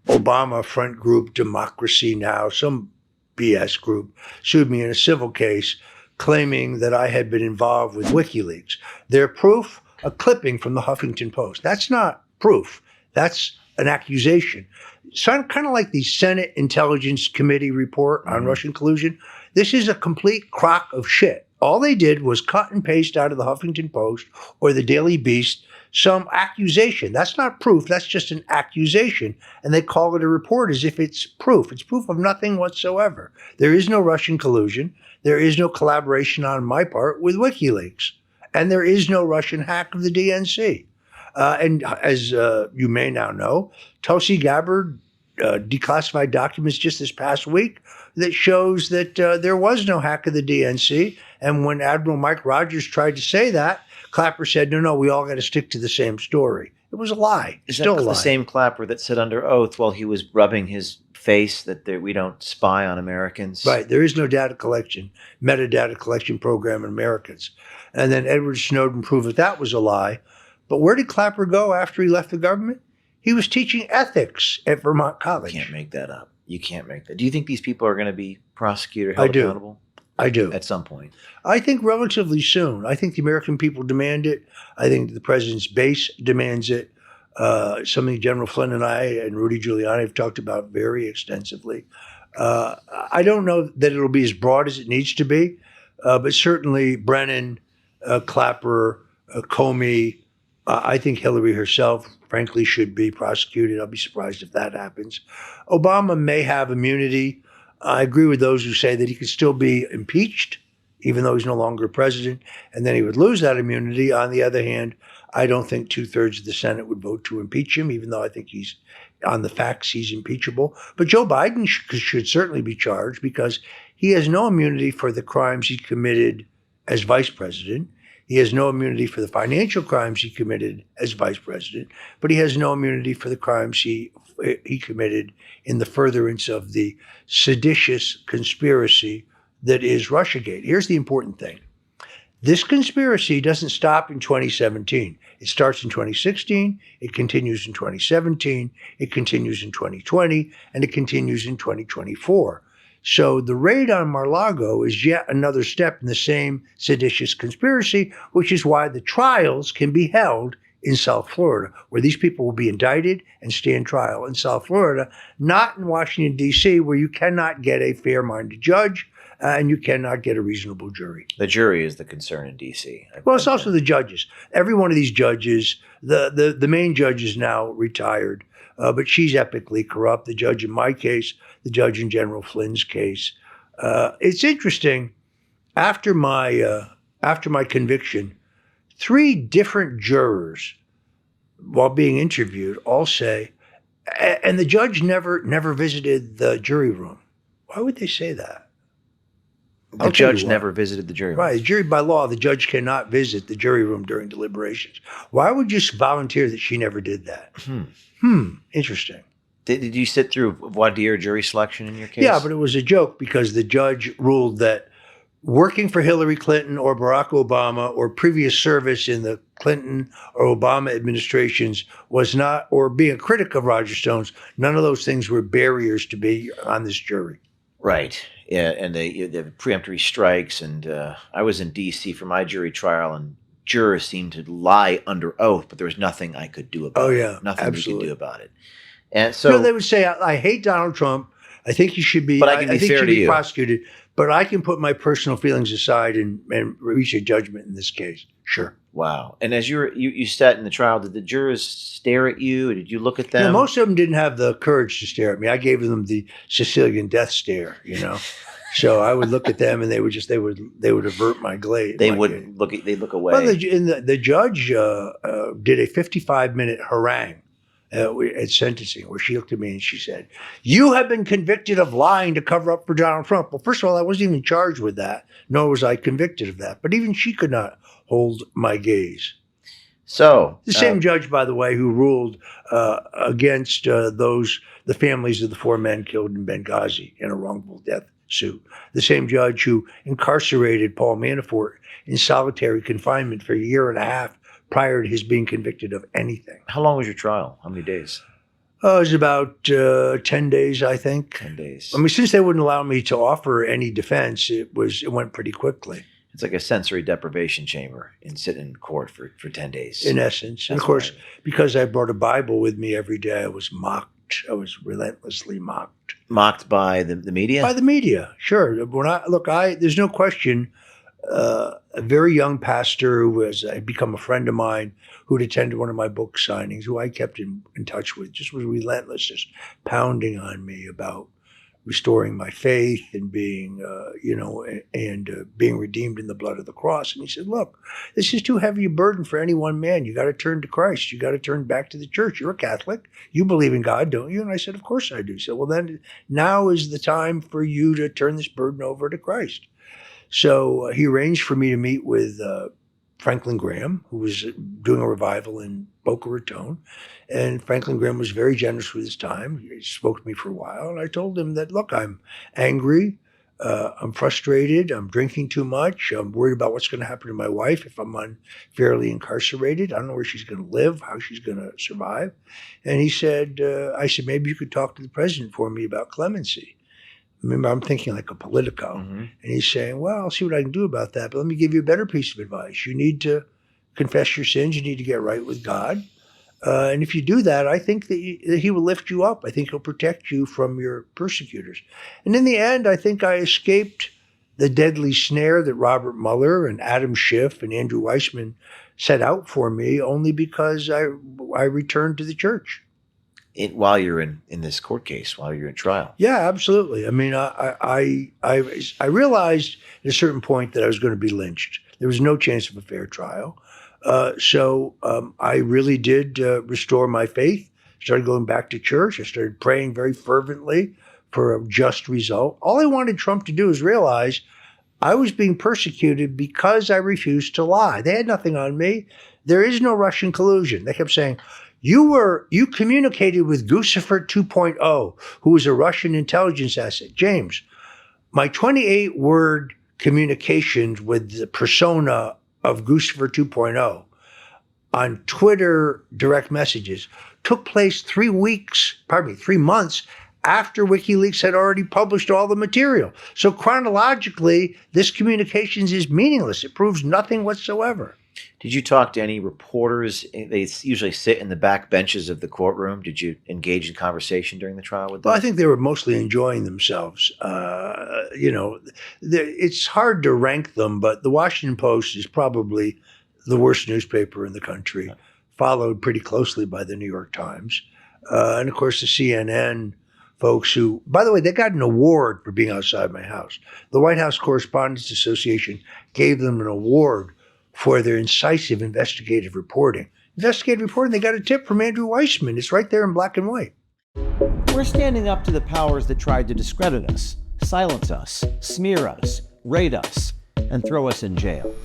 Obama front group, Democracy Now!, some BS group, sued me in a civil case claiming that I had been involved with WikiLeaks. Their proof, a clipping from the Huffington Post. That's not proof. That's an accusation. So kind of like the Senate Intelligence Committee report on Russian collusion. This is a complete crock of shit. All they did was cut and paste out of the Huffington Post or the Daily Beast some accusation. That's not proof. That's just an accusation. And they call it a report as if it's proof. It's proof of nothing whatsoever. There is no Russian collusion. There is no collaboration on my part with WikiLeaks. And there is no Russian hack of the DNC. And as you may now know, Tulsi Gabbard declassified documents just this past week that shows that there was no hack of the DNC. And when Admiral Mike Rogers tried to say that, Clapper said, no, we all got to stick to the same story. It was a lie. Is Still that a lie. the same Clapper that said under oath while he was rubbing his face that we don't spy on Americans? Right. There is no data collection, metadata collection program in Americans. And then Edward Snowden proved that was a lie. But where did Clapper go after he left the government? He was teaching ethics at Vermont College. You can't make that up. You can't make that. Do you think these people are going to be prosecuted, held accountable? I do. At some point. I think relatively soon. I think the American people demand it. I think the president's base demands it. Something General Flynn and I and Rudy Giuliani have talked about very extensively. I don't know that it'll be as broad as it needs to be, but certainly Brennan, Clapper, Comey, I think Hillary herself, frankly, should be prosecuted. I'll be surprised if that happens. Obama may have immunity. I agree with those who say that he could still be impeached, even though he's no longer president, and then he would lose that immunity. On the other hand, I don't think 2/3 of the Senate would vote to impeach him, even though I think he's, on the facts, he's impeachable. But Joe Biden should certainly be charged because he has no immunity for the crimes he committed as vice president. He has no immunity for the financial crimes he committed as vice president, but he has no immunity for the crimes he committed in the furtherance of the seditious conspiracy that is Russiagate. Here's the important thing. This conspiracy doesn't stop in 2017. It starts in 2016, it continues in 2017, it continues in 2020, and it continues in 2024. So the raid on Mar-a-Lago is yet another step in the same seditious conspiracy, which is why the trials can be held in South Florida, where these people will be indicted and stand trial in South Florida, not in Washington, D.C., where you cannot get a fair-minded judge and you cannot get a reasonable jury. The jury is the concern in D.C. Well, it's also the judges. Every one of these judges, the main judge is now retired, but she's epically corrupt. The judge in my case, the judge in General Flynn's case. It's interesting. After my conviction, 3 different jurors, while being interviewed, all say, and the judge never visited the jury room. Why would they say that? The judge never visited the jury room. Right. Jury by law, the judge cannot visit the jury room during deliberations. Why would you volunteer that she never did that? Interesting. Did you sit through voir dire jury selection in your case? Yeah, but it was a joke because the judge ruled that working for Hillary Clinton or Barack Obama or previous service in the Clinton or Obama administrations was not, or being a critic of Roger Stone's, none of those things were barriers to be on this jury. Right. Yeah, and the preemptory strikes, and I was in D.C. for my jury trial, and jurors seemed to lie under oath, but there was nothing I could do about it. Oh, yeah, nothing absolutely. we could do about it. And so they would say, I hate Donald Trump. I think he should be, but I can be think fair he should to be you. Prosecuted, but I can put my personal feelings aside and reach a judgment in this case. Sure. Wow. And as you sat in the trial, did the jurors stare at you? Did you look at them? Yeah, most of them didn't have the courage to stare at me. I gave them the Sicilian death stare, So I would look at them, and they would avert my gaze. They would look away. Well, the judge did a 55-minute harangue, at sentencing, where she looked at me and she said, "You have been convicted of lying to cover up for Donald Trump." Well, first of all, I wasn't even charged with that, nor was I convicted of that. But even she could not hold my gaze. So The same judge, by the way, who ruled against the families of the 4 men killed in Benghazi in a wrongful death suit. The same judge who incarcerated Paul Manafort in solitary confinement for a year and a half prior to his being convicted of anything. how long was your trial? How many days? It was about 10 days, I think. 10 days. I mean, since they wouldn't allow me to offer any defense, it went pretty quickly. It's like a sensory deprivation chamber and sitting in court for 10 days. In essence. And of That's course, right. because I brought a Bible with me every day, I was mocked. I was relentlessly mocked. Mocked by the media? By the media, sure. When there's no question, a very young pastor who had become a friend of mine, who'd attended one of my book signings, who I kept in touch with, just was relentless, just pounding on me about restoring my faith and being, being redeemed in the blood of the cross. And he said, "Look, this is too heavy a burden for any one man. You got to turn to Christ. You got to turn back to the church. You're a Catholic. You believe in God, don't you?" And I said, "Of course I do." He said, "Well, then now is the time for you to turn this burden over to Christ." So he arranged for me to meet with Franklin Graham, who was doing a revival in Boca Raton. And Franklin Graham was very generous with his time. He spoke to me for a while. And I told him that, look, I'm angry. I'm frustrated. I'm drinking too much. I'm worried about what's going to happen to my wife if I'm unfairly incarcerated. I don't know where she's going to live, how she's going to survive. And he said, I said, "Maybe you could talk to the president for me about clemency." Remember, I'm thinking like a Politico. Mm-hmm. And he's saying, "Well, I'll see what I can do about that. But let me give you a better piece of advice. You need to confess your sins. You need to get right with God. And if you do that, I think that he will lift you up. I think he'll protect you from your persecutors." And in the end, I think I escaped the deadly snare that Robert Mueller and Adam Schiff and Andrew Weissman set out for me, only because I returned to the church. While you're in this court case, while you're in trial. Yeah, absolutely. I mean, I realized at a certain point that I was going to be lynched. There was no chance of a fair trial. So I really did restore my faith, started going back to church. I started praying very fervently for a just result. All I wanted Trump to do is realize I was being persecuted because I refused to lie. They had nothing on me. There is no Russian collusion. They kept saying, you communicated with Gieuffre 2.0, who was a Russian intelligence asset. James, my 28-word communications with the persona of Gieuffre 2.0 on Twitter direct messages took place 3 months after WikiLeaks had already published all the material. So chronologically, this communications is meaningless. It proves nothing whatsoever. Did you talk to any reporters? They usually sit in the back benches of the courtroom. Did you engage in conversation during the trial with them? Well, I think they were mostly enjoying themselves. It's hard to rank them, but the Washington Post is probably the worst newspaper in the country, followed pretty closely by the New York Times. And of course, the CNN folks who, by the way, they got an award for being outside my house. The White House Correspondents Association gave them an award for their incisive investigative reporting. They got a tip from Andrew Weissman. It's right there in black and white. We're standing up to the powers that tried to discredit us, silence us, smear us, raid us, and throw us in jail.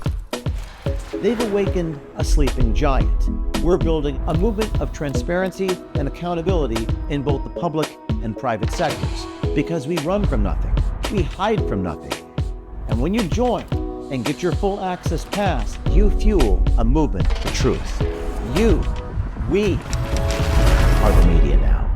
They've awakened a sleeping giant. We're building a movement of transparency and accountability in both the public and private sectors, because we run from nothing, we hide from nothing. And when you join and get your full access pass, you fuel a movement for truth. We are the media now.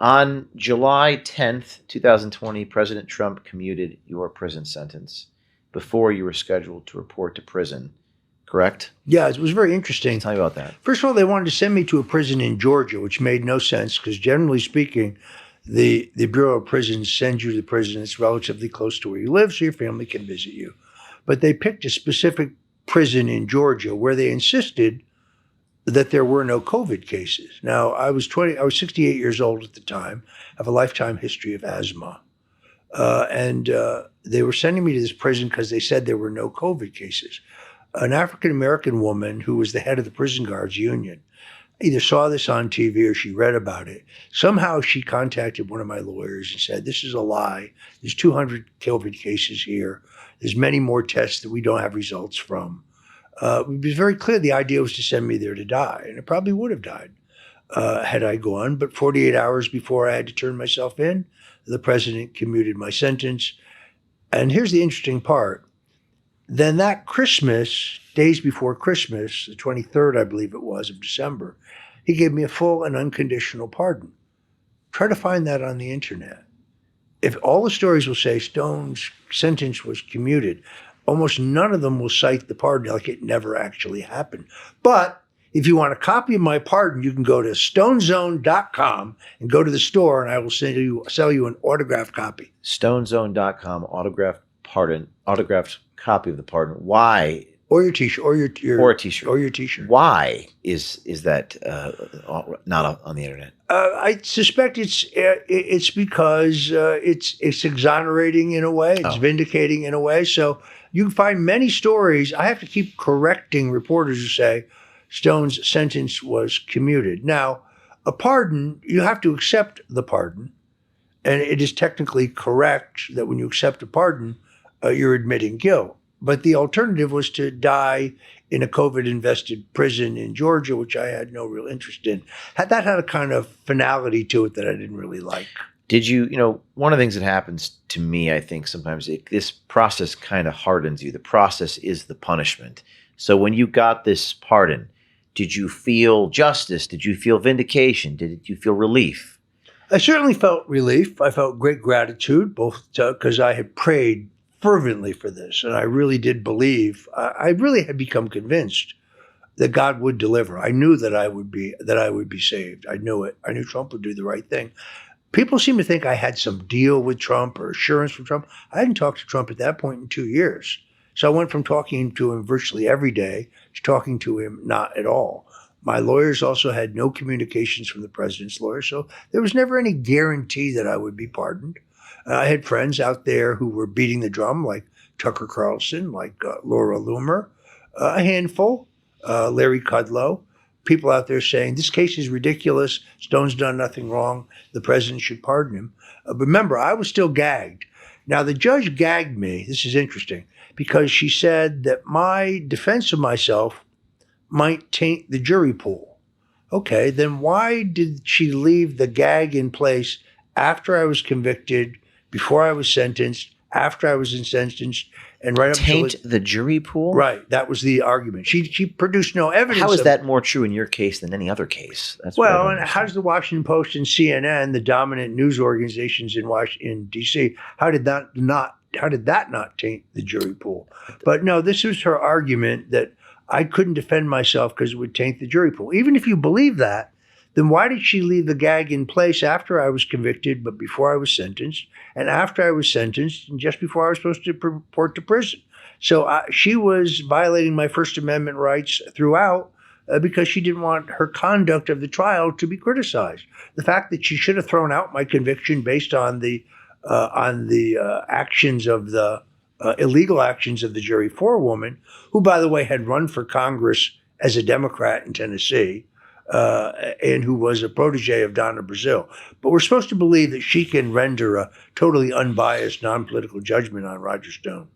On July 10th, 2020, President Trump commuted your prison sentence before you were scheduled to report to prison, correct? Yeah, it was very interesting. Tell me about that. First of all, they wanted to send me to a prison in Georgia, which made no sense because generally speaking, the Bureau of Prisons sends you to the prison that's relatively close to where you live so your family can visit you. But they picked a specific prison in Georgia where they insisted that there were no COVID cases. Now, I was 68 years old at the time, have a lifetime history of asthma. And they were sending me to this prison because they said there were no COVID cases. An African-American woman who was the head of the prison guards union either saw this on TV or she read about it. Somehow she contacted one of my lawyers and said, this is a lie. There's 200 COVID cases here. There's many more tests that we don't have results from. It was very clear the idea was to send me there to die, and it probably would have died had I gone. But 48 hours before I had to turn myself in, the president commuted my sentence. And here's the interesting part. Then that Christmas, days before Christmas, the 23rd, I believe it was, of December, he gave me a full and unconditional pardon. Try to find that on the internet. If all the stories will say Stone's sentence was commuted, almost none of them will cite the pardon like it never actually happened. But if you want a copy of my pardon, you can go to stonezone.com and go to the store, and I will sell you an autographed copy. Stonezone.com, autographed copy of the pardon. Why? Or your T-shirt, or a T-shirt, or your T-shirt. Why is that not on the internet? I suspect it's because it's exonerating in a way, it's vindicating in a way. So you can find many stories. I have to keep correcting reporters who say Stone's sentence was commuted. Now, a pardon, you have to accept the pardon, and it is technically correct that when you accept a pardon, you're admitting guilt. But the alternative was to die in a COVID-invested prison in Georgia, which I had no real interest in. That had a kind of finality to it that I didn't really like. Did you, one of the things that happens to me, I think sometimes this process kind of hardens you. The process is the punishment. So when you got this pardon, did you feel justice? Did you feel vindication? Did you feel relief? I certainly felt relief. I felt great gratitude, both because I had prayed fervently for this, and I really did believe. I really had become convinced that God would deliver. I knew that I would be saved. I knew it. I knew Trump would do the right thing. People seem to think I had some deal with Trump or assurance from Trump. I hadn't talked to Trump at that point in 2 years. So I went from talking to him virtually every day to talking to him not at all. My lawyers also had no communications from the president's lawyer, so there was never any guarantee that I would be pardoned. I had friends out there who were beating the drum, like Tucker Carlson, like Laura Loomer, a handful, Larry Kudlow, people out there saying, this case is ridiculous, Stone's done nothing wrong, the president should pardon him. Remember, I was still gagged. Now, the judge gagged me, this is interesting, because she said that my defense of myself might taint the jury pool. Okay, then why did she leave the gag in place after I was convicted, before I was sentenced, after I was sentenced, and right up taint the jury pool? Right, that was the argument. She produced no evidence. How is that more true in your case than any other case? That's well, and how does the Washington Post and CNN, the dominant news organizations in D.C., how did that not taint the jury pool? But no, this was her argument that I couldn't defend myself because it would taint the jury pool. Even if you believe that, then why did she leave the gag in place after I was convicted, but before I was sentenced, and after I was sentenced, and just before I was supposed to report to prison? So she was violating my First Amendment rights throughout because she didn't want her conduct of the trial to be criticized. The fact that she should have thrown out my conviction based on the actions of the illegal actions of the jury forewoman, who, by the way, had run for Congress as a Democrat in Tennessee, and who was a protege of Donna Brazile. But we're supposed to believe that she can render a totally unbiased, non-political judgment on Roger Stone.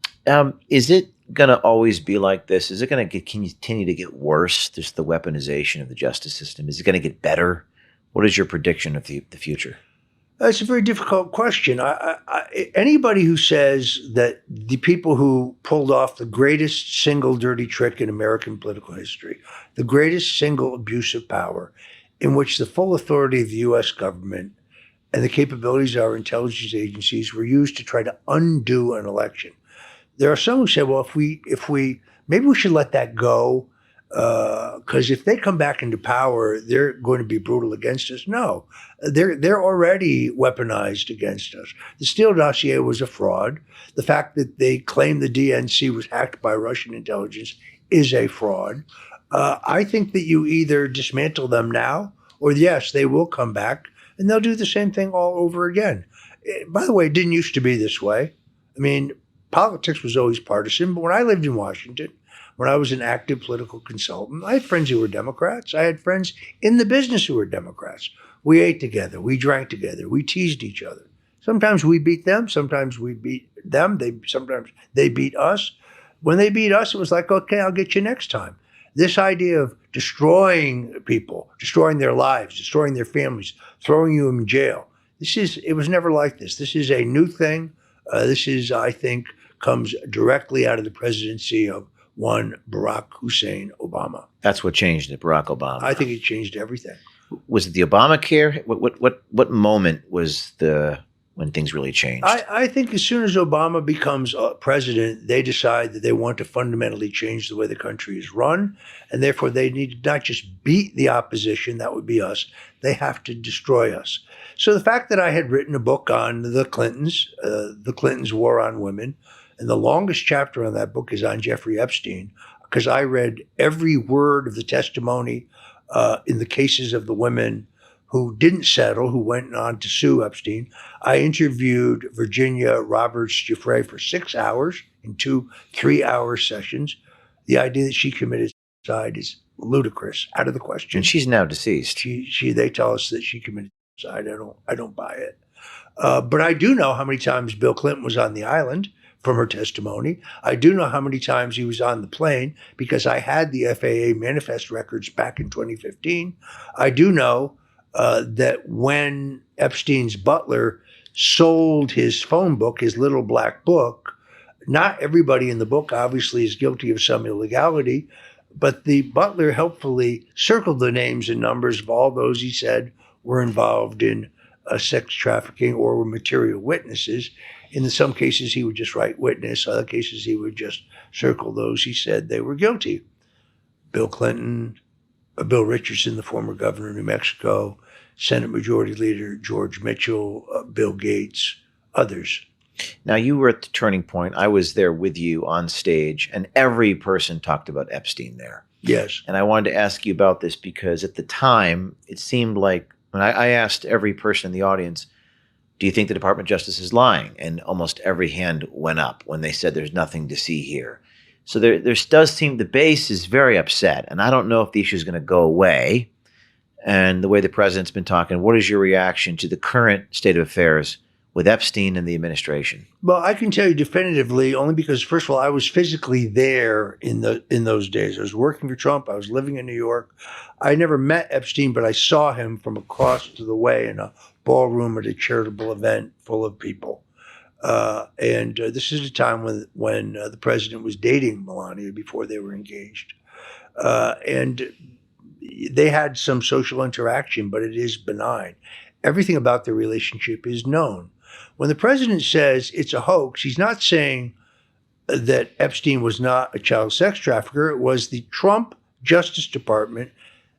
Is it going to always be like this? Is it going to continue to get worse? Just the weaponization of the justice system. Is it going to get better? What is your prediction of the future? That's a very difficult question. Anybody who says that the people who pulled off the greatest single dirty trick in American political history, the greatest single abuse of power, in which the full authority of the U.S. government and the capabilities of our intelligence agencies were used to try to undo an election. There are some who say, well, maybe we should let that go, because if they come back into power, they're going to be brutal against us. No, they're already weaponized against us. The Steele dossier was a fraud. The fact that they claim the DNC was hacked by Russian intelligence is a fraud. I think that you either dismantle them now, or yes, they will come back and they'll do the same thing all over again. By the way, it didn't used to be this way. I mean, politics was always partisan. But when I lived in Washington, when I was an active political consultant, I had friends who were Democrats. I had friends in the business who were Democrats. We ate together. We drank together. We teased each other. Sometimes we beat them. Sometimes we beat them. Sometimes they beat us. When they beat us, it was like, okay, I'll get you next time. This idea of destroying people, destroying their lives, destroying their families, throwing you in jail. It was never like this. This is a new thing. I think, comes directly out of the presidency of one Barack Hussein Obama. That's what changed it, Barack Obama. I think it changed everything. Was it the Obamacare? What moment was when things really changed? I think as soon as Obama becomes president, they decide that they want to fundamentally change the way the country is run, and therefore they need to not just beat the opposition, that would be us, they have to destroy us. So the fact that I had written a book on the Clintons' war on women, and the longest chapter on that book is on Jeffrey Epstein, because I read every word of the testimony in the cases of the women who didn't settle, who went on to sue Epstein. I interviewed Virginia Roberts Gieuffre for 6 hours in 2 3-hour sessions. The idea that she committed suicide is ludicrous, out of the question. And she's now deceased. They tell us that she committed suicide. I don't buy it. But I do know how many times Bill Clinton was on the island from her testimony. I do know how many times he was on the plane because I had the FAA manifest records back in 2015. I do know that when Epstein's butler sold his phone book, his little black book, not everybody in the book obviously is guilty of some illegality, but the butler helpfully circled the names and numbers of all those he said were involved in sex trafficking or were material witnesses. In some cases, he would just write witness. Other cases, he would just circle those he said they were guilty. Bill Clinton, Bill Richardson, the former governor of New Mexico, Senate Majority Leader George Mitchell, Bill Gates, others. Now, you were at the turning point. I was there with you on stage, and every person talked about Epstein there. Yes. And I wanted to ask you about this because at the time, it seemed like, when I asked every person in the audience, do you think the Department of Justice is lying? And almost every hand went up when they said there's nothing to see here. So there does seem the base is very upset. And I don't know if the issue is going to go away. And the way the president's been talking, what is your reaction to the current state of affairs with Epstein and the administration? Well, I can tell you definitively only because, first of all, I was physically there in those days. I was working for Trump. I was living in New York. I never met Epstein, but I saw him from across the way in a ballroom at a charitable event full of people. And this is a time when the president was dating Melania before they were engaged. And they had some social interaction, but it is benign. Everything about their relationship is known. When the president says it's a hoax, he's not saying that Epstein was not a child sex trafficker. It was the Trump Justice Department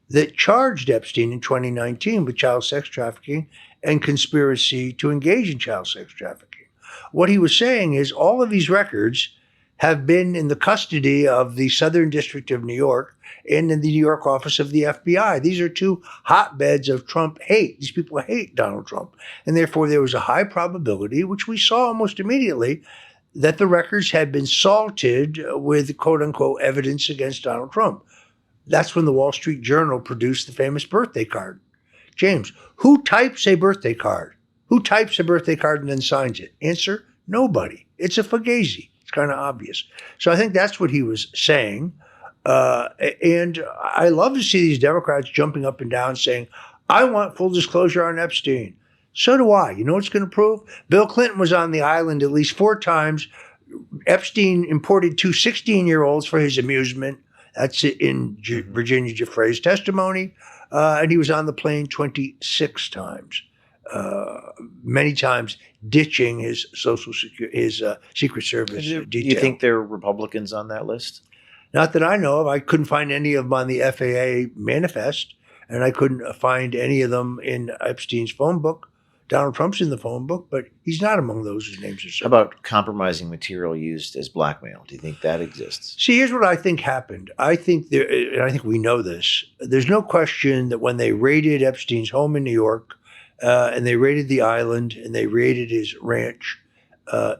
that charged Epstein in 2019 with child sex trafficking and conspiracy to engage in child sex trafficking. What he was saying is all of these records have been in the custody of the Southern District of New York and in the New York office of the FBI. These are 2 hotbeds of Trump hate. These people hate Donald Trump. And therefore, there was a high probability, which we saw almost immediately, that the records had been salted with quote-unquote evidence against Donald Trump. That's when the Wall Street Journal produced the famous birthday card. James, who types a birthday card? Who types a birthday card and then signs it? Answer, nobody. It's a fugazi. It's kind of obvious. So I think that's what he was saying. And I love to see these Democrats jumping up and down saying, I want full disclosure on Epstein. So do I. You know what's going to prove? Bill Clinton was on the island at least 4 times. Epstein imported 2 16-year-olds for his amusement. That's in Virginia Giuffre's testimony. And he was on the plane 26 times. Many times ditching his Secret Service detail. Do you think there are Republicans on that list? Not that I know of. I couldn't find any of them on the FAA manifest, and I couldn't find any of them in Epstein's phone book. Donald Trump's in the phone book, but he's not among those whose names are cited. How about compromising material used as blackmail? Do you think that exists? See, here's what I think happened. I think we know this. There's no question that when they raided Epstein's home in New York, and they raided the island, and they raided his ranch,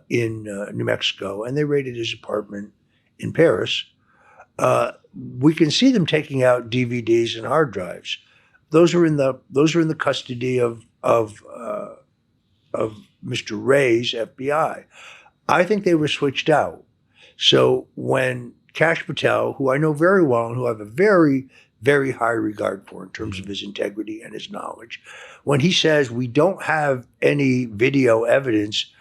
in New Mexico, and they raided his apartment in Paris. We can see them taking out DVDs and hard drives. Those are in the custody of Mr. Ray's FBI. I think they were switched out. So when Kash Patel, who I know very well and who I have a very, very high regard for in terms of his integrity and his knowledge, when he says we don't have any video evidence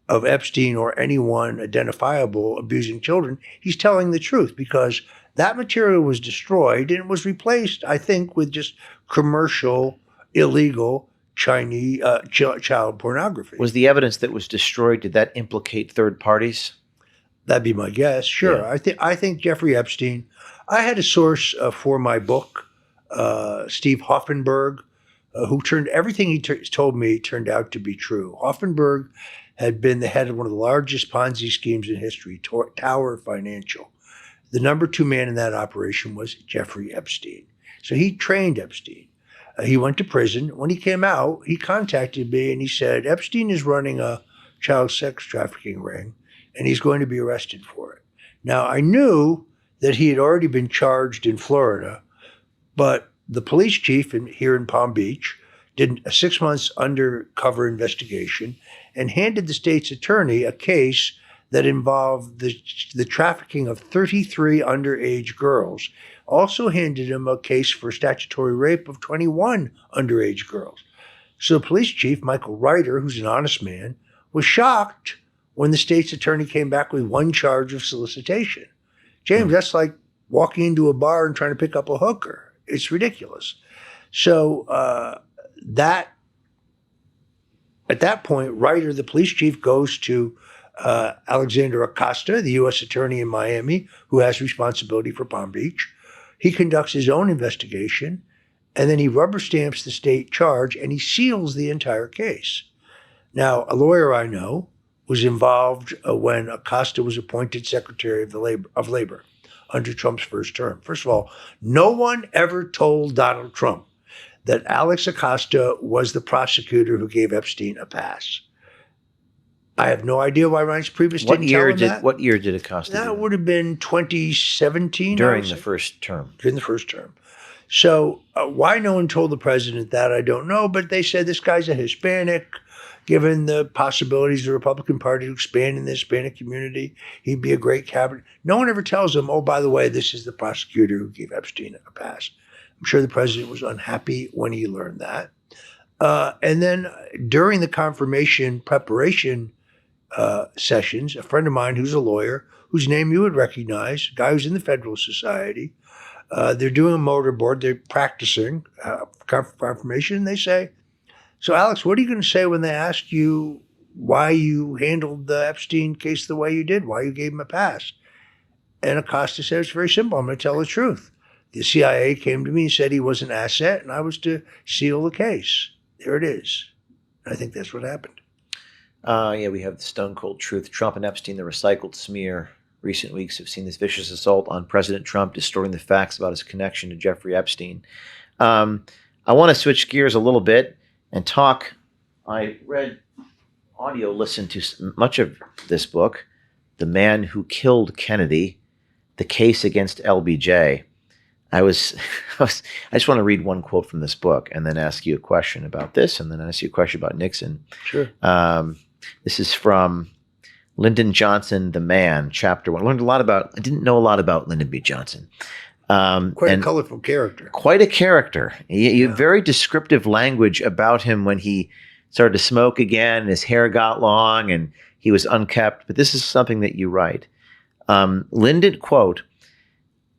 of Epstein or anyone identifiable abusing children, he's telling the truth, because that material was destroyed and it was replaced, I think, with just commercial, illegal Chinese child pornography. Was the evidence that was destroyed, did that implicate third parties? That'd be my guess. Sure. Yeah. I think Jeffrey Epstein. I had a source for my book, Steve Hoffenberg, who turned everything he told me turned out to be true. Hoffenberg had been the head of one of the largest Ponzi schemes in history, Tower Financial. The number 2 man in that operation was Jeffrey Epstein. So he trained Epstein. He went to prison. When he came out, he contacted me and he said, Epstein is running a child sex trafficking ring and he's going to be arrested for it. Now, I knew that he had already been charged in Florida, but the police chief here in Palm Beach did a 6 months undercover investigation and handed the state's attorney a case that involved the trafficking of 33 underage girls. Also handed him a case for statutory rape of 21 underage girls. So the police chief, Michael Ryder, who's an honest man, was shocked when the state's attorney came back with 1 charge of solicitation. James, that's like walking into a bar and trying to pick up a hooker. It's ridiculous. So at that point, Ryder, the police chief, goes to Alexander Acosta, the U.S. attorney in Miami, who has responsibility for Palm Beach. He conducts his own investigation, and then he rubber stamps the state charge, and he seals the entire case. Now, a lawyer I know was involved when Acosta was appointed Secretary of Labor under Trump's first term. First of all, no one ever told Donald Trump that Alex Acosta was the prosecutor who gave Epstein a pass. I have no idea why Reince Priebus didn't tell him that. What year did Acosta do that? Would have been 2017. During the first term. During the first term. So why no one told the president that, I don't know. But they said this guy's a Hispanic. Given the possibilities of the Republican Party to expand in the Hispanic community, he'd be a great cabinet. No one ever tells him, oh, by the way, this is the prosecutor who gave Epstein a pass. I'm sure the president was unhappy when he learned that. And then during the confirmation preparation sessions, a friend of mine who's a lawyer, whose name you would recognize, a guy who's in the Federalist Society, they're doing a motorboard, they're practicing confirmation, and they say, so Alex, what are you going to say when they ask you why you handled the Epstein case the way you did, why you gave him a pass? And Acosta said, it's very simple, I'm going to tell the truth. The CIA came to me and said he was an asset, and I was to seal the case. There it is. I think that's what happened. Yeah, we have the stone cold truth. Trump and Epstein, the recycled smear. Recent weeks have seen this vicious assault on President Trump, distorting the facts about his connection to Jeffrey Epstein. I want to switch gears a little bit and talk. I listened to much of this book, The Man Who Killed Kennedy, The Case Against LBJ. I just want to read one quote from this book and then ask you a question about this, and then ask you a question about Nixon. Sure. This is from Lyndon Johnson, The Man, Chapter 1. I didn't know a lot about Lyndon B. Johnson. Quite a colorful character. Quite a character. He had very descriptive language about him when he started to smoke again, and his hair got long, and he was unkempt. But this is something that you write. Lyndon, quote,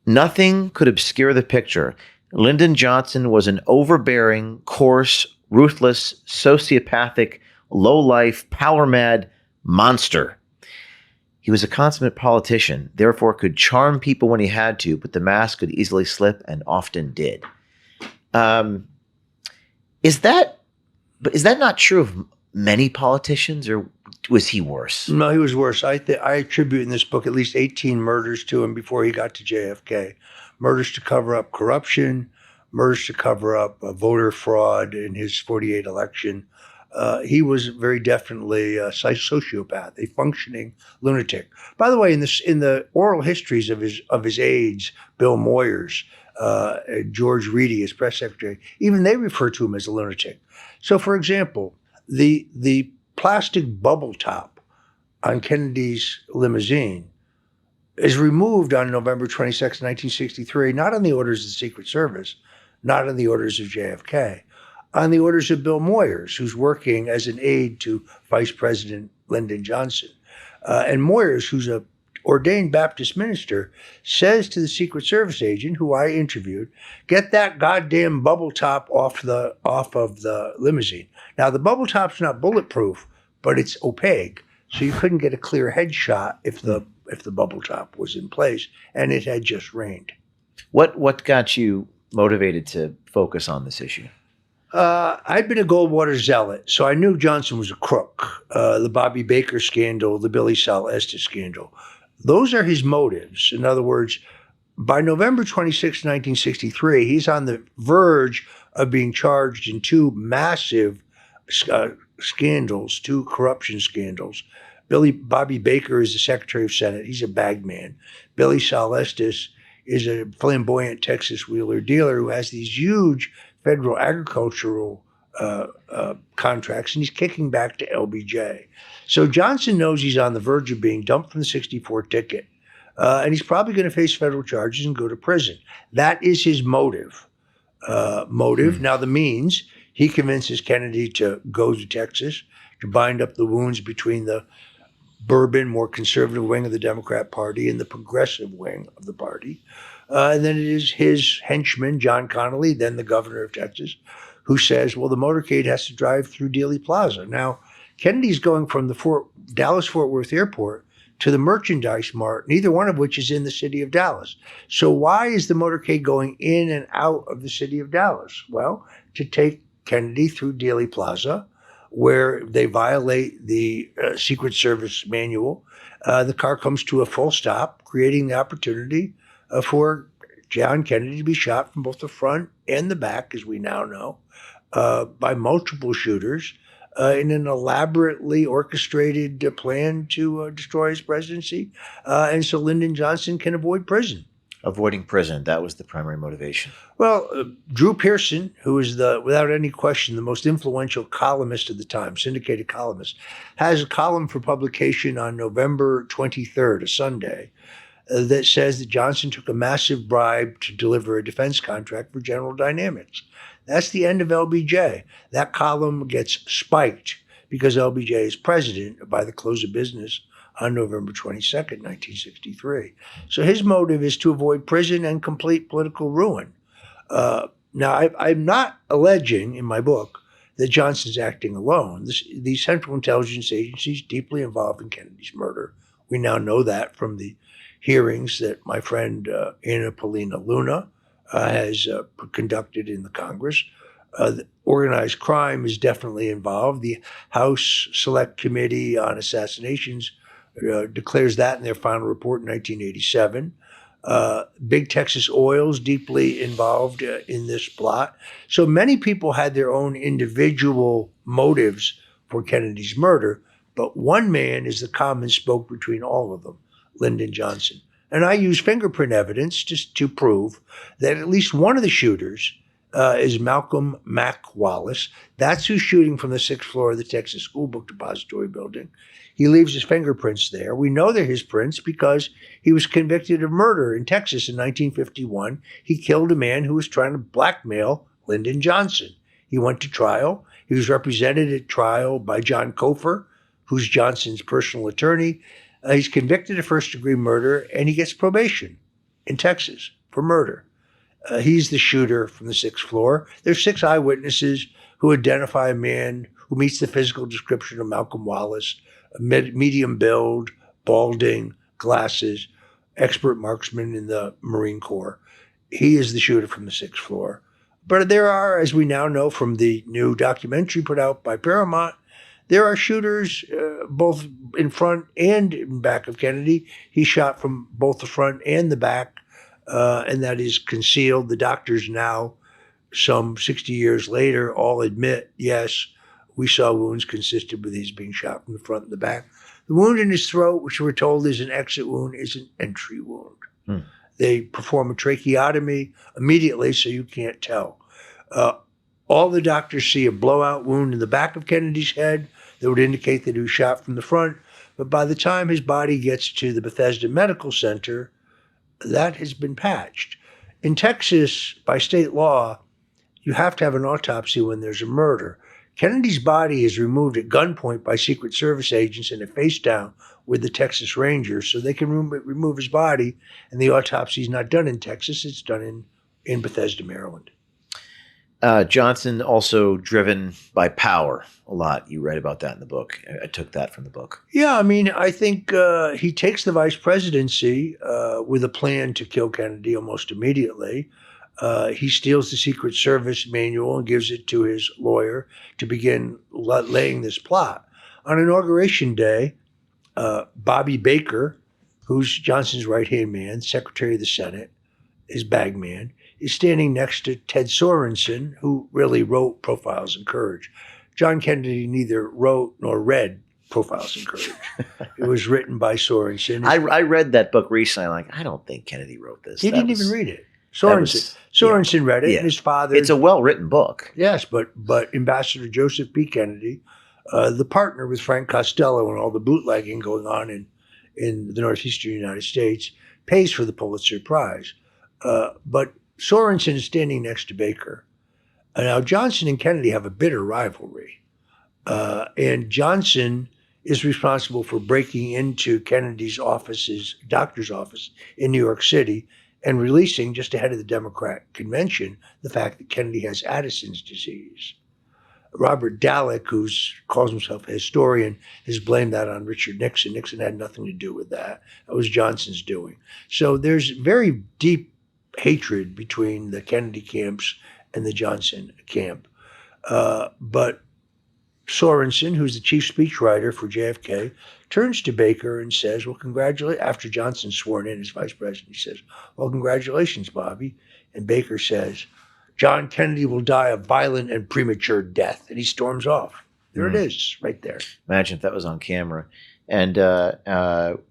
nothing could obscure the picture. Lyndon Johnson was an overbearing, coarse, ruthless, sociopathic, low-life, power-mad monster. He was a consummate politician, therefore could charm people when he had to, but the mask could easily slip and often did. Is that not true of many politicians, or was he worse? No, he was worse. I attribute in this book at least 18 murders to him before he got to JFK. Murders to cover up corruption, murders to cover up voter fraud in his 48 election, He was very definitely a sociopath, a functioning lunatic. By the way, in the oral histories of his aides, Bill Moyers, George Reedy, his press secretary, even they refer to him as a lunatic. So, for example, the plastic bubble top on Kennedy's limousine is removed on November 22nd, 1963, not on the orders of the Secret Service, not on the orders of JFK, on the orders of Bill Moyers, who's working as an aide to Vice President Lyndon Johnson. And Moyers, who's a ordained Baptist minister, says to the Secret Service agent, who I interviewed, get that goddamn bubble top off of the limousine. Now, the bubble top's not bulletproof, but it's opaque, so you couldn't get a clear headshot if the bubble top was in place, and it had just rained. What got you motivated to focus on this issue? I'd been a Goldwater zealot, so I knew Johnson was a crook. The Bobby Baker scandal, the Billy Sal Estes scandal. Those are his motives. In other words, by November 26, 1963, he's on the verge of being charged in two massive scandals, two corruption scandals. Bobby Baker is the Secretary of Senate. He's a bagman. Billy Sal Estes is a flamboyant Texas wheeler dealer who has these huge federal agricultural contracts, and he's kicking back to LBJ. So Johnson knows he's on the verge of being dumped from the 64 ticket, and he's probably going to face federal charges and go to prison. That is his motive. Now the means, he convinces Kennedy to go to Texas to bind up the wounds between the bourbon, more conservative wing of the Democrat Party and the progressive wing of the party. And then it is his henchman, John Connally, then the governor of Texas, who says, well, the motorcade has to drive through Dealey Plaza. Now, Kennedy's going from the Dallas-Fort Worth airport to the Merchandise Mart, neither one of which is in the city of Dallas. So why is the motorcade going in and out of the city of Dallas? Well, to take Kennedy through Dealey Plaza, where they violate the Secret Service manual. The car comes to a full stop, creating the opportunity for John Kennedy to be shot from both the front and the back, as we now know, by multiple shooters in an elaborately orchestrated plan to destroy his presidency, and so Lyndon Johnson can avoid prison. Avoiding prison, that was the primary motivation. Well, Drew Pearson, who is without any question, the most influential columnist of the time, syndicated columnist, has a column for publication on November 23rd, a Sunday, that says that Johnson took a massive bribe to deliver a defense contract for General Dynamics. That's the end of LBJ. That column gets spiked because LBJ is president by the close of business on November 22nd, 1963. So his motive is to avoid prison and complete political ruin. Now, I'm not alleging in my book that Johnson's acting alone. The Central Intelligence Agency is deeply involved in Kennedy's murder. We now know that from the hearings that my friend Anna Paulina Luna has conducted in the Congress. Organized crime is definitely involved. The House Select Committee on Assassinations declares that in their final report in 1987. Big Texas Oil's deeply involved in this plot. So many people had their own individual motives for Kennedy's murder, but one man is the common spoke between all of them, Lyndon Johnson. And I use fingerprint evidence just to prove that at least one of the shooters is Malcolm Mack Wallace. That's who's shooting from the 6th floor of the Texas School Book Depository building. He leaves his fingerprints there. We know they're his prints because he was convicted of murder in Texas in 1951. He killed a man who was trying to blackmail Lyndon Johnson. He went to trial. He was represented at trial by John Gieuffre, who's Johnson's personal attorney. He's convicted of first-degree murder, and he gets probation in Texas for murder. He's the shooter from the 6th floor. There's 6 eyewitnesses who identify a man who meets the physical description of Malcolm Wallace, medium build, balding, glasses, expert marksman in the Marine Corps. He is the shooter from the 6th floor. But there are, as we now know from the new documentary put out by Paramount, there are shooters both in front and in back of Kennedy. He shot from both the front and the back, and that is concealed. The doctors now, some 60 years later, all admit, yes, we saw wounds consistent with his being shot from the front and the back. The wound in his throat, which we're told is an exit wound, is an entry wound. They perform a tracheotomy immediately, so you can't tell. All the doctors see a blowout wound in the back of Kennedy's head that would indicate that he was shot from the front. But by the time his body gets to the Bethesda Medical Center, that has been patched. In Texas, by state law, you have to have an autopsy when there's a murder. Kennedy's body is removed at gunpoint by Secret Service agents in a face down with the Texas Rangers, so they can remove his body, and the autopsy is not done in Texas. It's done in Bethesda, Maryland. Johnson also driven by power a lot. You read about that in the book. I took that from the book. Yeah, I mean, I think he takes the vice presidency with a plan to kill Kennedy almost immediately. He steals the Secret Service manual and gives it to his lawyer to begin laying this plot. On Inauguration Day, Bobby Baker, who's Johnson's right-hand man, Secretary of the Senate, his bag man, is standing next to Ted Sorensen, who really wrote Profiles in Courage. John Kennedy neither wrote nor read Profiles in Courage. It was written by Sorensen. I read that book recently. I'm like, I don't think Kennedy wrote this. He didn't even read it. Sorensen read it, and his father. It's a well-written book. Yes, but Ambassador Joseph P. Kennedy, the partner with Frank Costello and all the bootlegging going on in the northeastern United States, pays for the Pulitzer Prize. But Sorensen is standing next to Baker. Now, Johnson and Kennedy have a bitter rivalry. And Johnson is responsible for breaking into Kennedy's doctor's office in New York City and releasing, just ahead of the Democrat convention, the fact that Kennedy has Addison's disease. Robert Dallek, who calls himself a historian, has blamed that on Richard Nixon. Nixon had nothing to do with that. That was Johnson's doing. So there's very deep hatred between the Kennedy camps and the Johnson camp. But Sorensen, who's the chief speechwriter for JFK, turns to Baker and says, well, after Johnson's sworn in as vice president, he says, well, congratulations, Bobby. And Baker says, John Kennedy will die a violent and premature death. And he storms off. There it is, right there. Imagine if that was on camera. And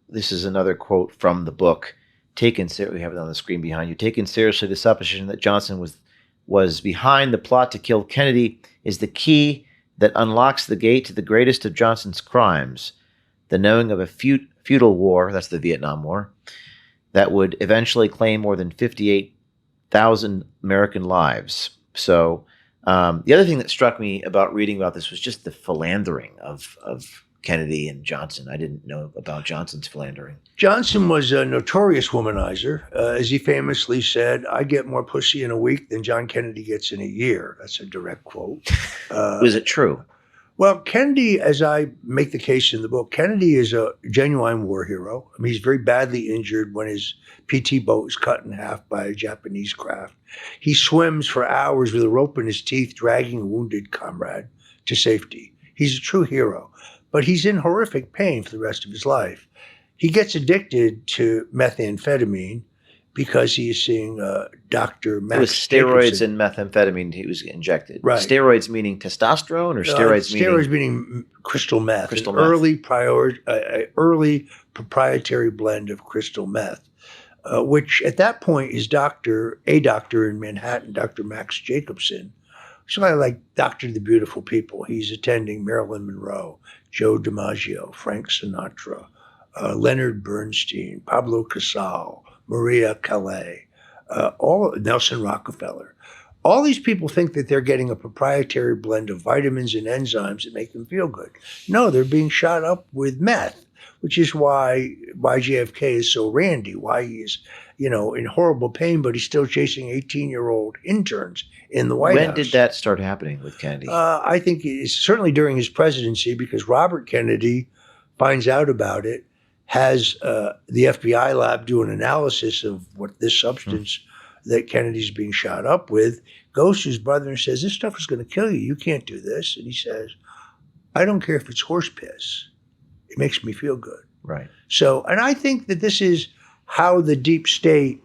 this is another quote from the book. We have it on the screen behind you. Taken seriously, the supposition that Johnson was behind the plot to kill Kennedy is the key that unlocks the gate to the greatest of Johnson's crimes, the knowing of a futile war, that's the Vietnam War, that would eventually claim more than 58,000 American lives. So the other thing that struck me about reading about this was just the philandering of Kennedy and Johnson. I didn't know about Johnson's philandering. Johnson was a notorious womanizer. As he famously said, I get more pussy in a week than John Kennedy gets in a year. That's a direct quote. Was it true? Well, Kennedy, as I make the case in the book, Kennedy is a genuine war hero. I mean, he's very badly injured when his PT boat is cut in half by a Japanese craft. He swims for hours with a rope in his teeth, dragging a wounded comrade to safety. He's a true hero. But he's in horrific pain for the rest of his life. He gets addicted to methamphetamine because he is seeing Dr. Max It was steroids Jacobson. and methamphetamine he was injected. Right. Steroids meaning testosterone or steroids meaning crystal meth. Crystal meth. Early proprietary blend of crystal meth, which at that point is a doctor in Manhattan, Dr. Max Jacobson. Somebody like Doctor of the Beautiful People. He's attending Marilyn Monroe, Joe DiMaggio, Frank Sinatra, Leonard Bernstein, Pablo Casal, Maria Calais, Nelson Rockefeller. All these people think that they're getting a proprietary blend of vitamins and enzymes that make them feel good. No, they're being shot up with meth, which is why JFK is so randy, why he is, in horrible pain, but he's still chasing 18-year-old interns in the White House. When did that start happening with Kennedy? I think it's certainly during his presidency, because Robert Kennedy finds out about it, has the FBI lab do an analysis of what this substance that Kennedy's being shot up with, goes to his brother and says, this stuff is going to kill you. You can't do this. And he says, I don't care if it's horse piss. It makes me feel good. Right. So, and I think that this is how the deep state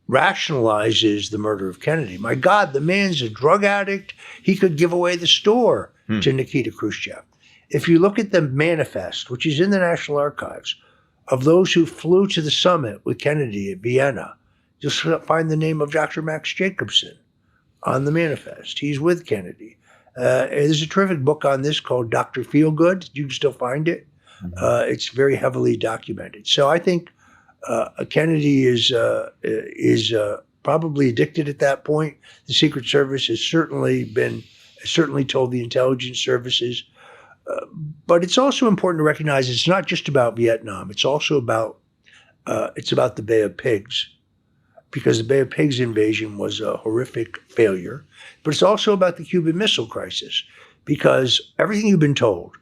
rationalizes the murder of Kennedy. My God, the man's a drug addict. He could give away the store to Nikita Khrushchev. If you look at the manifest, which is in the National Archives, of those who flew to the summit with Kennedy at Vienna, you'll find the name of Dr. Max Jacobson on the manifest. He's with Kennedy. There's a terrific book on this called Dr. Feelgood. You can still find it. It's very heavily documented. So I think Kennedy is probably addicted at that point. The Secret Service has certainly told the intelligence services. But it's also important to recognize it's not just about Vietnam. It's also about the Bay of Pigs, because the Bay of Pigs invasion was a horrific failure. But it's also about the Cuban Missile Crisis, because everything you've been told,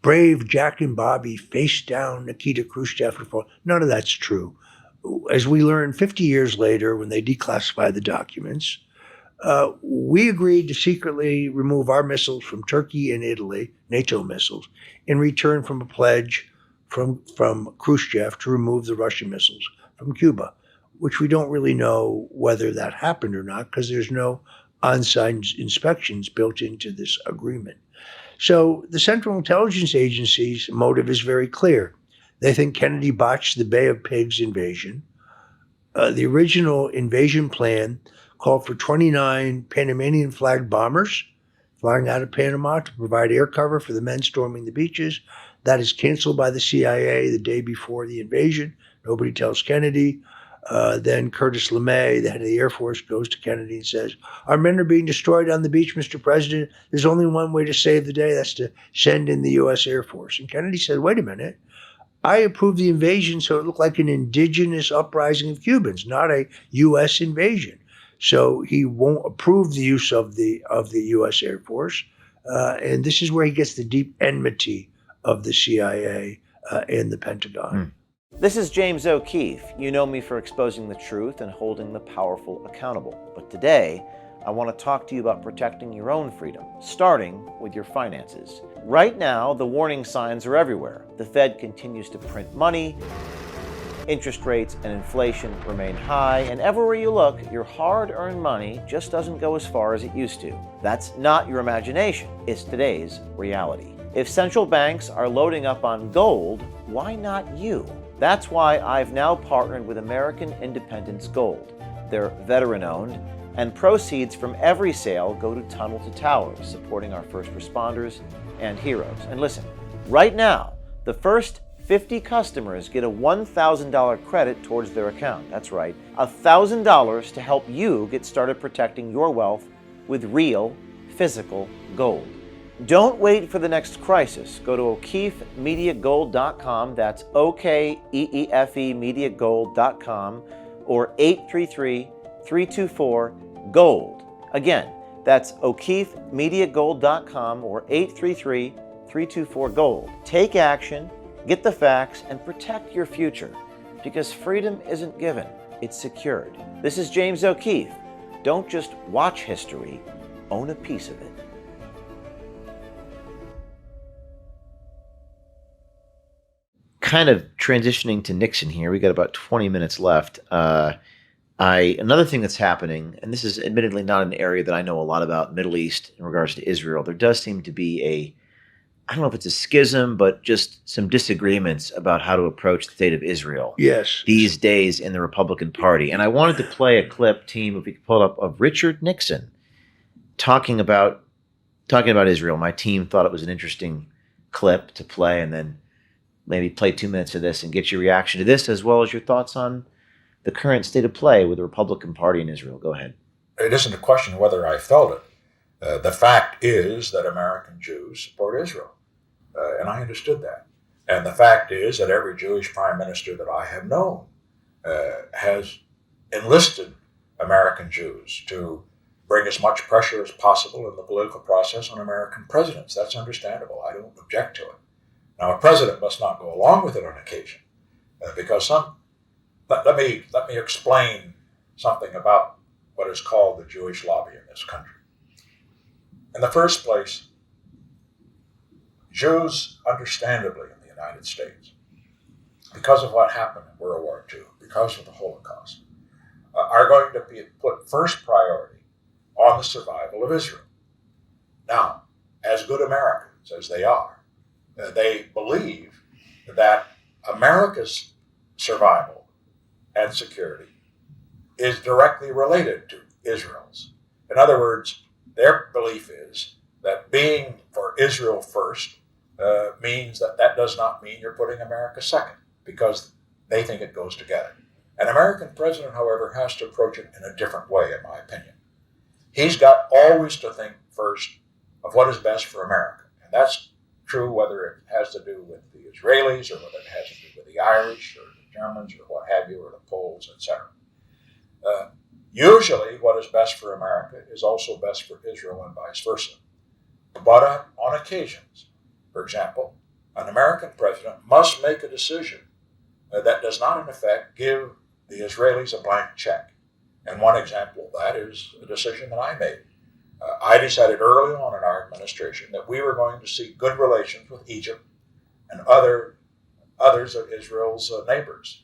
brave Jack and Bobby faced down Nikita Khrushchev, none of that's true. As we learned 50 years later, when they declassified the documents, we agreed to secretly remove our missiles from Turkey and Italy, NATO missiles, in return from a pledge from Khrushchev to remove the Russian missiles from Cuba, which we don't really know whether that happened or not, because there's no on-site inspections built into this agreement. So the Central Intelligence Agency's motive is very clear. They think Kennedy botched the Bay of Pigs invasion. The original invasion plan called for 29 Panamanian flag bombers flying out of Panama to provide air cover for the men storming the beaches. That is canceled by the CIA the day before the invasion. Nobody tells Kennedy. Then Curtis LeMay, the head of the Air Force, goes to Kennedy and says, "Our men are being destroyed on the beach, Mr. President. There's only one way to save the day. That's to send in the U.S. Air Force." And Kennedy said, "Wait a minute. I approved the invasion so it looked like an indigenous uprising of Cubans, not a U.S. invasion." So he won't approve the use of the U.S. Air Force. And this is where he gets the deep enmity of the CIA and the Pentagon. This is James O'Keefe. You know me for exposing the truth and holding the powerful accountable. But today, I want to talk to you about protecting your own freedom, starting with your finances. Right now, the warning signs are everywhere. The Fed continues to print money, interest rates and inflation remain high, and everywhere you look, your hard-earned money just doesn't go as far as it used to. That's not your imagination. It's today's reality. If central banks are loading up on gold, why not you? That's why I've now partnered with American Independence Gold. They're veteran-owned, and proceeds from every sale go to Tunnel to Towers, supporting our first responders and heroes. And listen, right now, the first 50 customers get a $1,000 credit towards their account. That's right, $1,000 to help you get started protecting your wealth with real, physical gold. Don't wait for the next crisis. Go to O'KeefeMediaGold.com, that's OKEEFE MediaGold.com, or 833-324-GOLD. Again, that's O'KeefeMediaGold.com or 833-324-GOLD. Take action, get the facts, and protect your future, because freedom isn't given, it's secured. This is James O'Keefe. Don't just watch history, own a piece of it. Kind of transitioning to Nixon here. We got about 20 minutes left. Another thing that's happening, and this is admittedly not an area that I know a lot about, Middle East, in regards to Israel. There does seem to be I don't know if it's a schism, but just some disagreements about how to approach the state of Israel. Yes. These days in the Republican Party. And I wanted to play a clip, team, if we could pull it up, of Richard Nixon talking about Israel. My team thought it was an interesting clip to play, and then maybe play 2 minutes of this and get your reaction to this, as well as your thoughts on the current state of play with the Republican Party in Israel. Go ahead. It isn't a question whether I felt it. The fact is that American Jews support Israel, and I understood that. And the fact is that every Jewish prime minister that I have known has enlisted American Jews to bring as much pressure as possible in the political process on American presidents. That's understandable. I don't object to it. Now, a president must not go along with it on occasion, because let me explain something about what is called the Jewish lobby in this country. In the first place, Jews, understandably in the United States, because of what happened in World War II, because of the Holocaust, are going to put first priority on the survival of Israel. Now, as good Americans as they are, they believe that America's survival and security is directly related to Israel's. In other words, their belief is that being for Israel first means that does not mean you're putting America second, because they think it goes together. An American president, however, has to approach it in a different way, in my opinion. He's got always to think first of what is best for America. And that's true whether it has to do with the Israelis or whether it has to do with the Irish or the Germans or what have you, or the Poles, etc. Usually what is best for America is also best for Israel and vice versa. But on occasions, for example, an American president must make a decision that does not, in effect, give the Israelis a blank check. And one example of that is a decision that I made. I decided early on in our administration that we were going to seek good relations with Egypt and others of Israel's neighbors.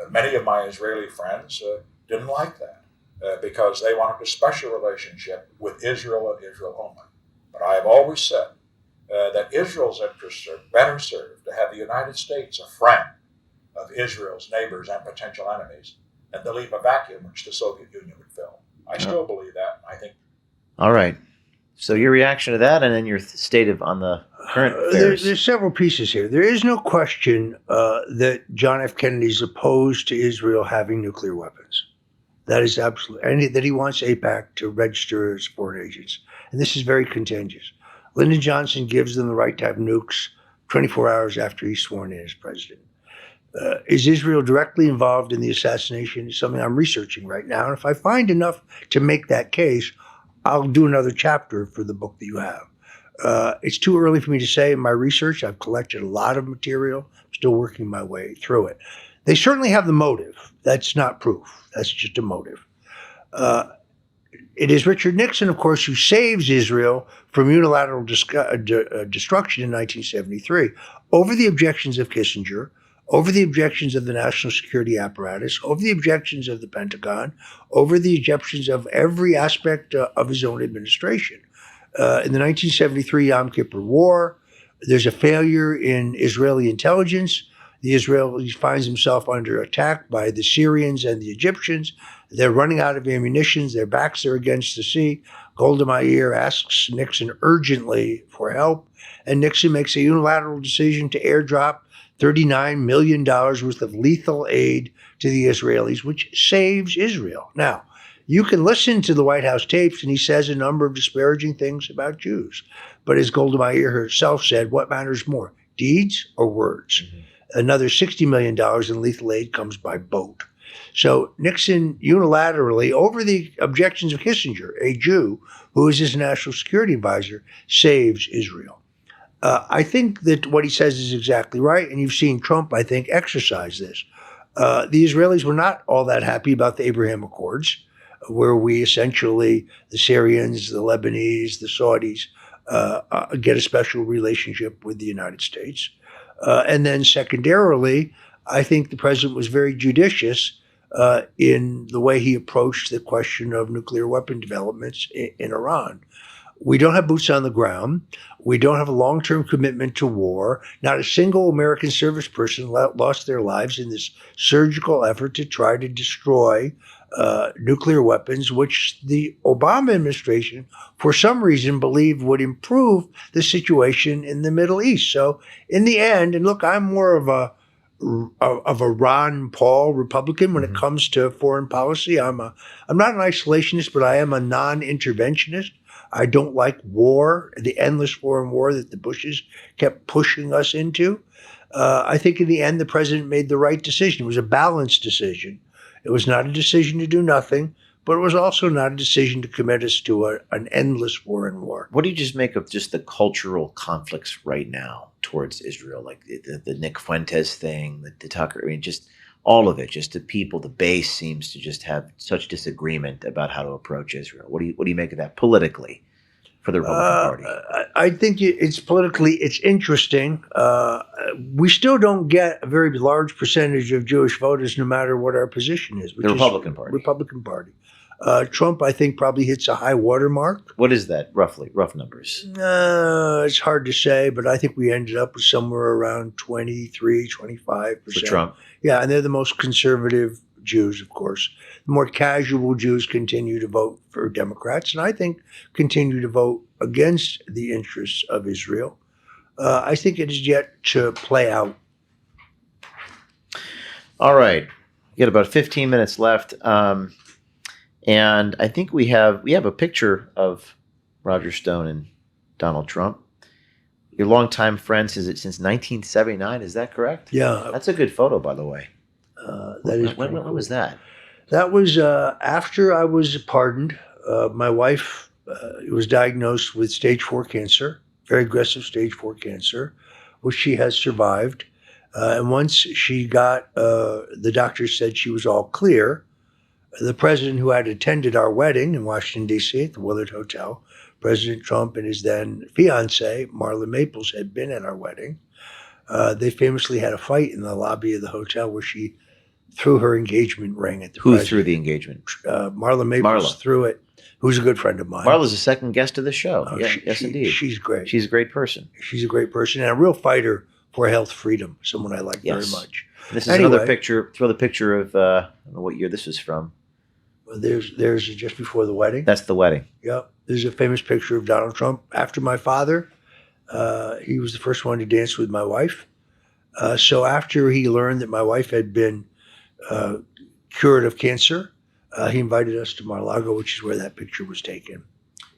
Many of my Israeli friends didn't like that because they wanted a special relationship with Israel and Israel only. But I have always said that Israel's interests are better served to have the United States a friend of Israel's neighbors and potential enemies than to leave a vacuum which the Soviet Union would fill. I still believe that. I think. All right. So your reaction to that, and then your state of on the current affairs. There's several pieces here. There is no question that John F. Kennedy is opposed to Israel having nuclear weapons. That is absolutely, and that he wants AIPAC to register as foreign agents. And this is very contagious. Lyndon Johnson gives them the right to have nukes 24 hours after he's sworn in as president. Is Israel directly involved in the assassination? Is something I'm researching right now. And if I find enough to make that case, I'll do another chapter for the book that you have. It's too early for me to say in my research. I've collected a lot of material. I'm still working my way through it. They certainly have the motive. That's not proof. That's just a motive. It is Richard Nixon, of course, who saves Israel from unilateral destruction in 1973 over the objections of Kissinger, over the objections of the national security apparatus, over the objections of the Pentagon, over the objections of every aspect of his own administration. In the 1973 Yom Kippur War, there's a failure in Israeli intelligence. The Israelis finds himself under attack by the Syrians and the Egyptians. They're running out of ammunition. Their backs are against the sea. Golda Meir asks Nixon urgently for help, and Nixon makes a unilateral decision to airdrop $39 million worth of lethal aid to the Israelis, which saves Israel. Now, you can listen to the White House tapes, and he says a number of disparaging things about Jews. But as Golda Meir herself said, what matters more, deeds or words? Mm-hmm. Another $60 million in lethal aid comes by boat. So Nixon unilaterally, over the objections of Kissinger, a Jew who is his national security advisor, saves Israel. I think that what he says is exactly right, and you've seen Trump, I think, exercise this. The Israelis were not all that happy about the Abraham Accords, where we essentially, the Syrians, the Lebanese, the Saudis, get a special relationship with the United States. And then secondarily, I think the president was very judicious in the way he approached the question of nuclear weapon developments in Iran. We don't have boots on the ground. We don't have a long-term commitment to war. Not a single American service person lost their lives in this surgical effort to try to destroy nuclear weapons, which the Obama administration, for some reason, believed would improve the situation in the Middle East. So in the end, and look, I'm more of a Ron Paul Republican when it comes to foreign policy. I'm not an isolationist, but I am a non-interventionist. I don't like war, the endless foreign war that the Bushes kept pushing us into. I think in the end, the president made the right decision. It was a balanced decision. It was not a decision to do nothing, but it was also not a decision to commit us to an endless foreign war. What do you just make of just the cultural conflicts right now towards Israel, like the Nick Fuentes thing, the Tucker, I mean, just all of it, just the people, the base seems to just have such disagreement about how to approach Israel. What do you make of that politically for the Republican Party? I think it's politically, it's interesting. We still don't get a very large percentage of Jewish voters, no matter what our position is. The Republican Party. Republican Party. Trump, I think, probably hits a high water mark. What is that, roughly? Rough numbers. It's hard to say, but I think we ended up with somewhere around 23, 25%. For Trump. Yeah, and they're the most conservative Jews, of course. The more casual Jews continue to vote for Democrats, and I think continue to vote against the interests of Israel. I think it is yet to play out. All right. We got about 15 minutes left. And I think we have a picture of Roger Stone and Donald Trump. Your longtime friend says it since 1979. Is that correct? Yeah. That's a good photo, by the way. When was that? That was after I was pardoned. My wife was diagnosed with stage 4 cancer, very aggressive stage 4 cancer, which she has survived. And once she got, the doctor said she was all clear. The president who had attended our wedding in Washington, D.C. at the Willard Hotel, President Trump and his then fiancée, Marla Maples, had been at our wedding. They famously had a fight in the lobby of the hotel where she threw her engagement ring at the Who president. threw the engagement? Marla Maples threw it, who's a good friend of mine. Marla's the second guest of the show. Yes, indeed. She's great. She's a great person. She's a great person and a real fighter for health freedom, someone I like very much. This is another picture. Throw the picture of, I don't know what year this is from. Well, there's just before the wedding. That's the wedding. Yep. There's a famous picture of Donald Trump after my father. He was the first one to dance with my wife. So after he learned that my wife had been cured of cancer, he invited us to Mar-a-Lago, which is where that picture was taken.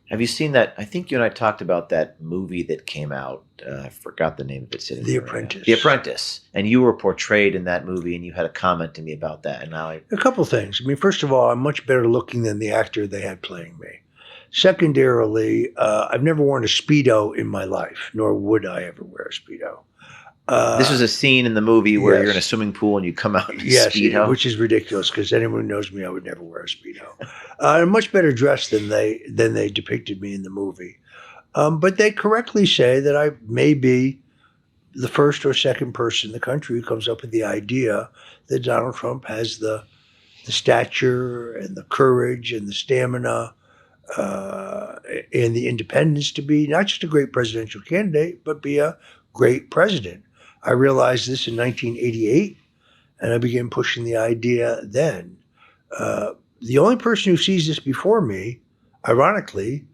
Have you seen that? I think you and I talked about that movie that came out. I forgot the name of it. The Apprentice. The Apprentice. And you were portrayed in that movie, and you had a comment to me about that. And now A couple things. I mean, first of all, I'm much better looking than the actor they had playing me. Secondarily, I've never worn a Speedo in my life, nor would I ever wear a Speedo. This was a scene in the movie where you're in a swimming pool and you come out in a Speedo. Which is ridiculous because anyone who knows me, I would never wear a Speedo. I'm much better dressed than they depicted me in the movie. But they correctly say that I may be the first or second person in the country who comes up with the idea that Donald Trump has the stature and the courage and the stamina and the independence to be not just a great presidential candidate, but be a great president. I realized this in 1988, and I began pushing the idea then. The only person who sees this before me, ironically,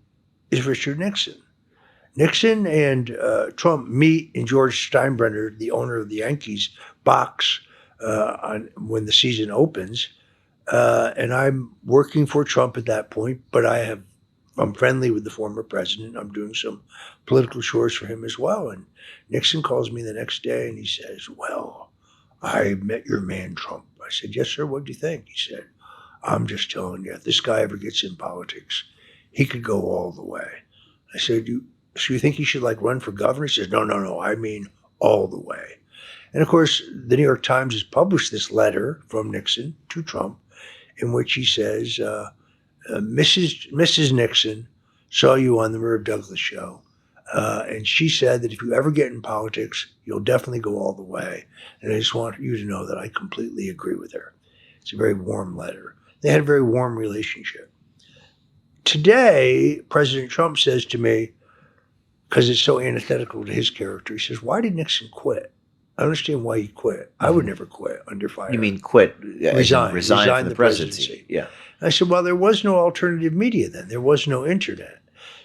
is Richard Nixon. Nixon and Trump meet in George Steinbrenner, the owner of the Yankees, box when the season opens. And I'm working for Trump at that point, but I'm friendly with the former president. I'm doing some political chores for him as well. And Nixon calls me the next day and he says, "Well, I met your man, Trump." I said, "Yes, sir. What do you think?" He said, "I'm just telling you, if this guy ever gets in politics, he could go all the way." I said, "So you think he should run for governor?" He says, No, I mean all the way. And of course, the New York Times has published this letter from Nixon to Trump in which he says, Mrs. Nixon saw you on the Merv Douglas show, and she said that if you ever get in politics, you'll definitely go all the way. And I just want you to know that I completely agree with her. It's a very warm letter. They had a very warm relationship. Today, President Trump says to me, because it's so antithetical to his character, he says, "Why did Nixon quit?" I understand why he quit. I would never quit under fire. You mean quit? Resign from the presidency. Yeah. I said, well, there was no alternative media then. There was no internet.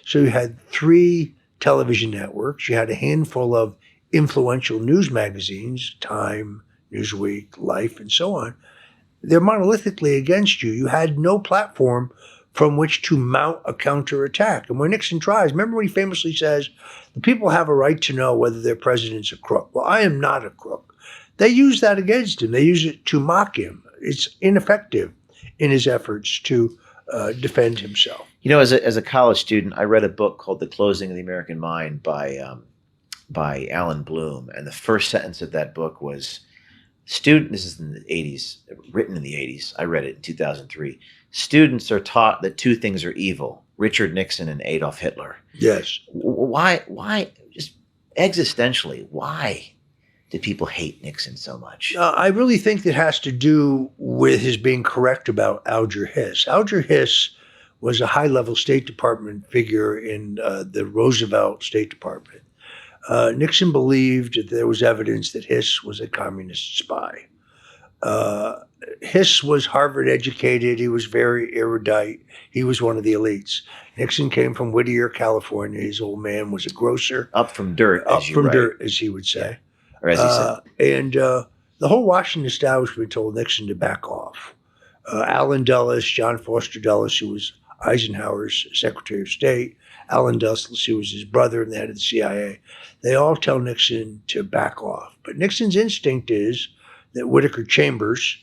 So you had 3 television networks. You had a handful of influential news magazines, Time, Newsweek, Life, and so on. They're monolithically against you. You had no platform from which to mount a counterattack. And when Nixon tries, remember when he famously says, the people have a right to know whether their president's a crook. Well, I am not a crook. They use that against him. They use it to mock him. It's ineffective in his efforts to defend himself. You know, as a college student, I read a book called The Closing of the American Mind by Alan Bloom. And the first sentence of that book was, this is in the 80s, written in the 80s. I read it in 2003. Students are taught that 2 things are evil, Richard Nixon and Adolf Hitler. Yes. Why, just existentially, why did people hate Nixon so much? I really think that has to do with his being correct about Alger Hiss. Alger Hiss was a high-level State Department figure in the Roosevelt State Department. Nixon believed that there was evidence that Hiss was a communist spy. Hiss was Harvard educated. He was very erudite. He was one of the elites. Nixon came from Whittier, California. His old man was a grocer. Up from dirt, Up from dirt, as he would say. Or as he said. And the whole Washington establishment told Nixon to back off. Allen Dulles, John Foster Dulles, who was Eisenhower's Secretary of State, Allen Dulles, who was his brother and the head of the CIA, they all tell Nixon to back off. But Nixon's instinct is that Whittaker Chambers,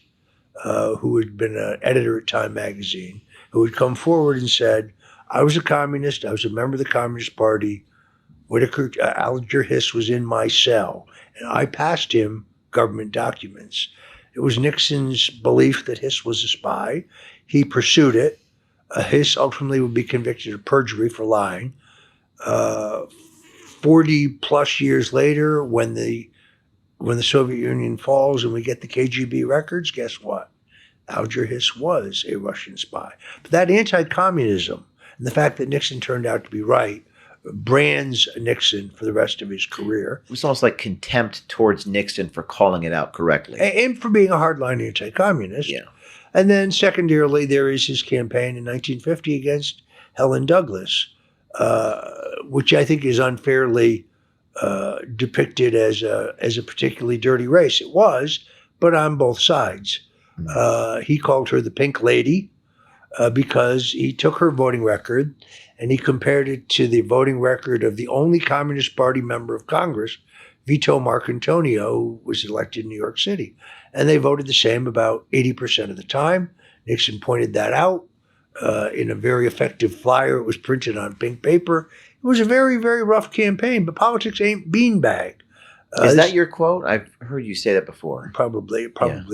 who had been an editor at Time magazine, who had come forward and said, I was a communist, I was a member of the Communist Party, Alger Hiss was in my cell, and I passed him government documents. It was Nixon's belief that Hiss was a spy. He pursued it. Hiss ultimately would be convicted of perjury for lying. 40 plus years later, when the Soviet Union falls and we get the KGB records, guess what? Alger Hiss was a Russian spy. But that anti-communism and the fact that Nixon turned out to be right brands Nixon for the rest of his career. It was almost like contempt towards Nixon for calling it out correctly. And for being a hardline anti-communist. Yeah. And then secondarily, there is his campaign in 1950 against Helen Douglas, which I think is unfairly depicted as a particularly dirty race. It was, but on both sides. He called her the Pink Lady because he took her voting record and he compared it to the voting record of the only Communist Party member of Congress, Vito Marcantonio, who was elected in New York City. And they voted the same about 80% of the time. Nixon pointed that out in a very effective flyer. It was printed on pink paper. It was a very, very rough campaign, but politics ain't beanbag. Is that your quote? I've heard you say that before. Probably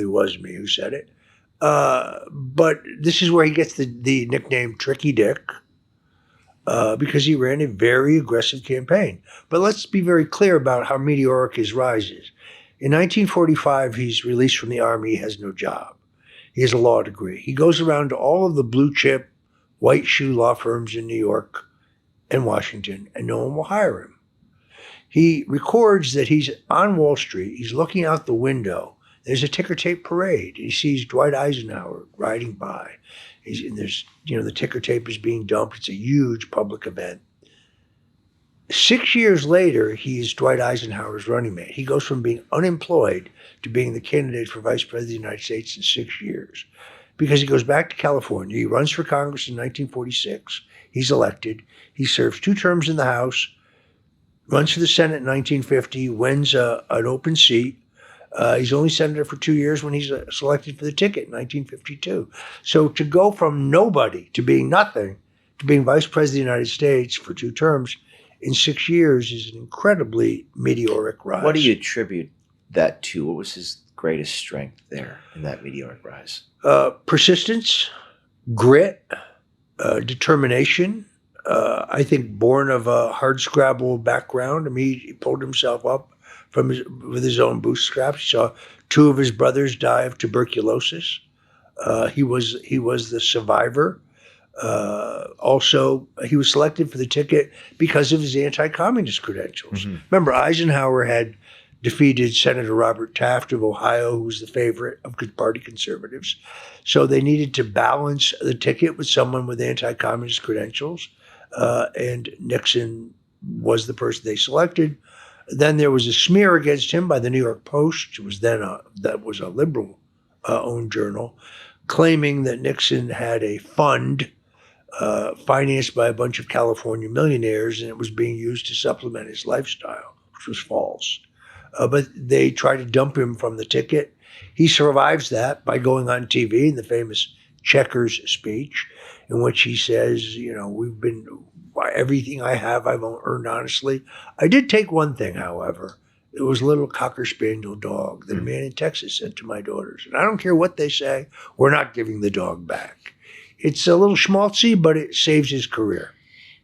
was me who said it. But this is where he gets the nickname Tricky Dick, because he ran a very aggressive campaign. But let's be very clear about how meteoric his rise is. In 1945, he's released from the Army. He has no job. He has a law degree. He goes around to all of the blue chip, white shoe law firms in New York and Washington, and no one will hire him. He records that he's on Wall Street. He's looking out the window. There's a ticker tape parade. He sees Dwight Eisenhower riding by. The ticker tape is being dumped. It's a huge public event. 6 years later, he's Dwight Eisenhower's running mate. He goes from being unemployed to being the candidate for vice president of the United States in 6 years, because he goes back to California. He runs for Congress in 1946. He's elected. He serves 2 terms in the House, runs for the Senate in 1950, wins an open seat. He's only senator for 2 years when he's selected for the ticket in 1952. So to go from nobody to being nothing to being vice president of the United States for 2 terms in 6 years is an incredibly meteoric rise. What do you attribute that to? What was his greatest strength there in that meteoric rise? Persistence, grit, determination. I think born of a hardscrabble background. I mean, he pulled himself up with his own bootstraps. He saw 2 of his brothers die of tuberculosis. He was the survivor. Also, he was selected for the ticket because of his anti-communist credentials. Mm-hmm. Remember, Eisenhower had defeated Senator Robert Taft of Ohio, who was the favorite of good party conservatives. So they needed to balance the ticket with someone with anti-communist credentials. And Nixon was the person they selected. Then there was a smear against him by the New York Post, which was that was a liberal owned journal, claiming that Nixon had a fund financed by a bunch of California millionaires, and it was being used to supplement his lifestyle, which was false. But they tried to dump him from the ticket. He survives that by going on TV in the famous Checkers speech, in which he says, everything I have, I've earned honestly. I did take one thing, however. It was a little Cocker Spaniel dog that a man in Texas sent to my daughters. And I don't care what they say, we're not giving the dog back. It's a little schmaltzy, but it saves his career.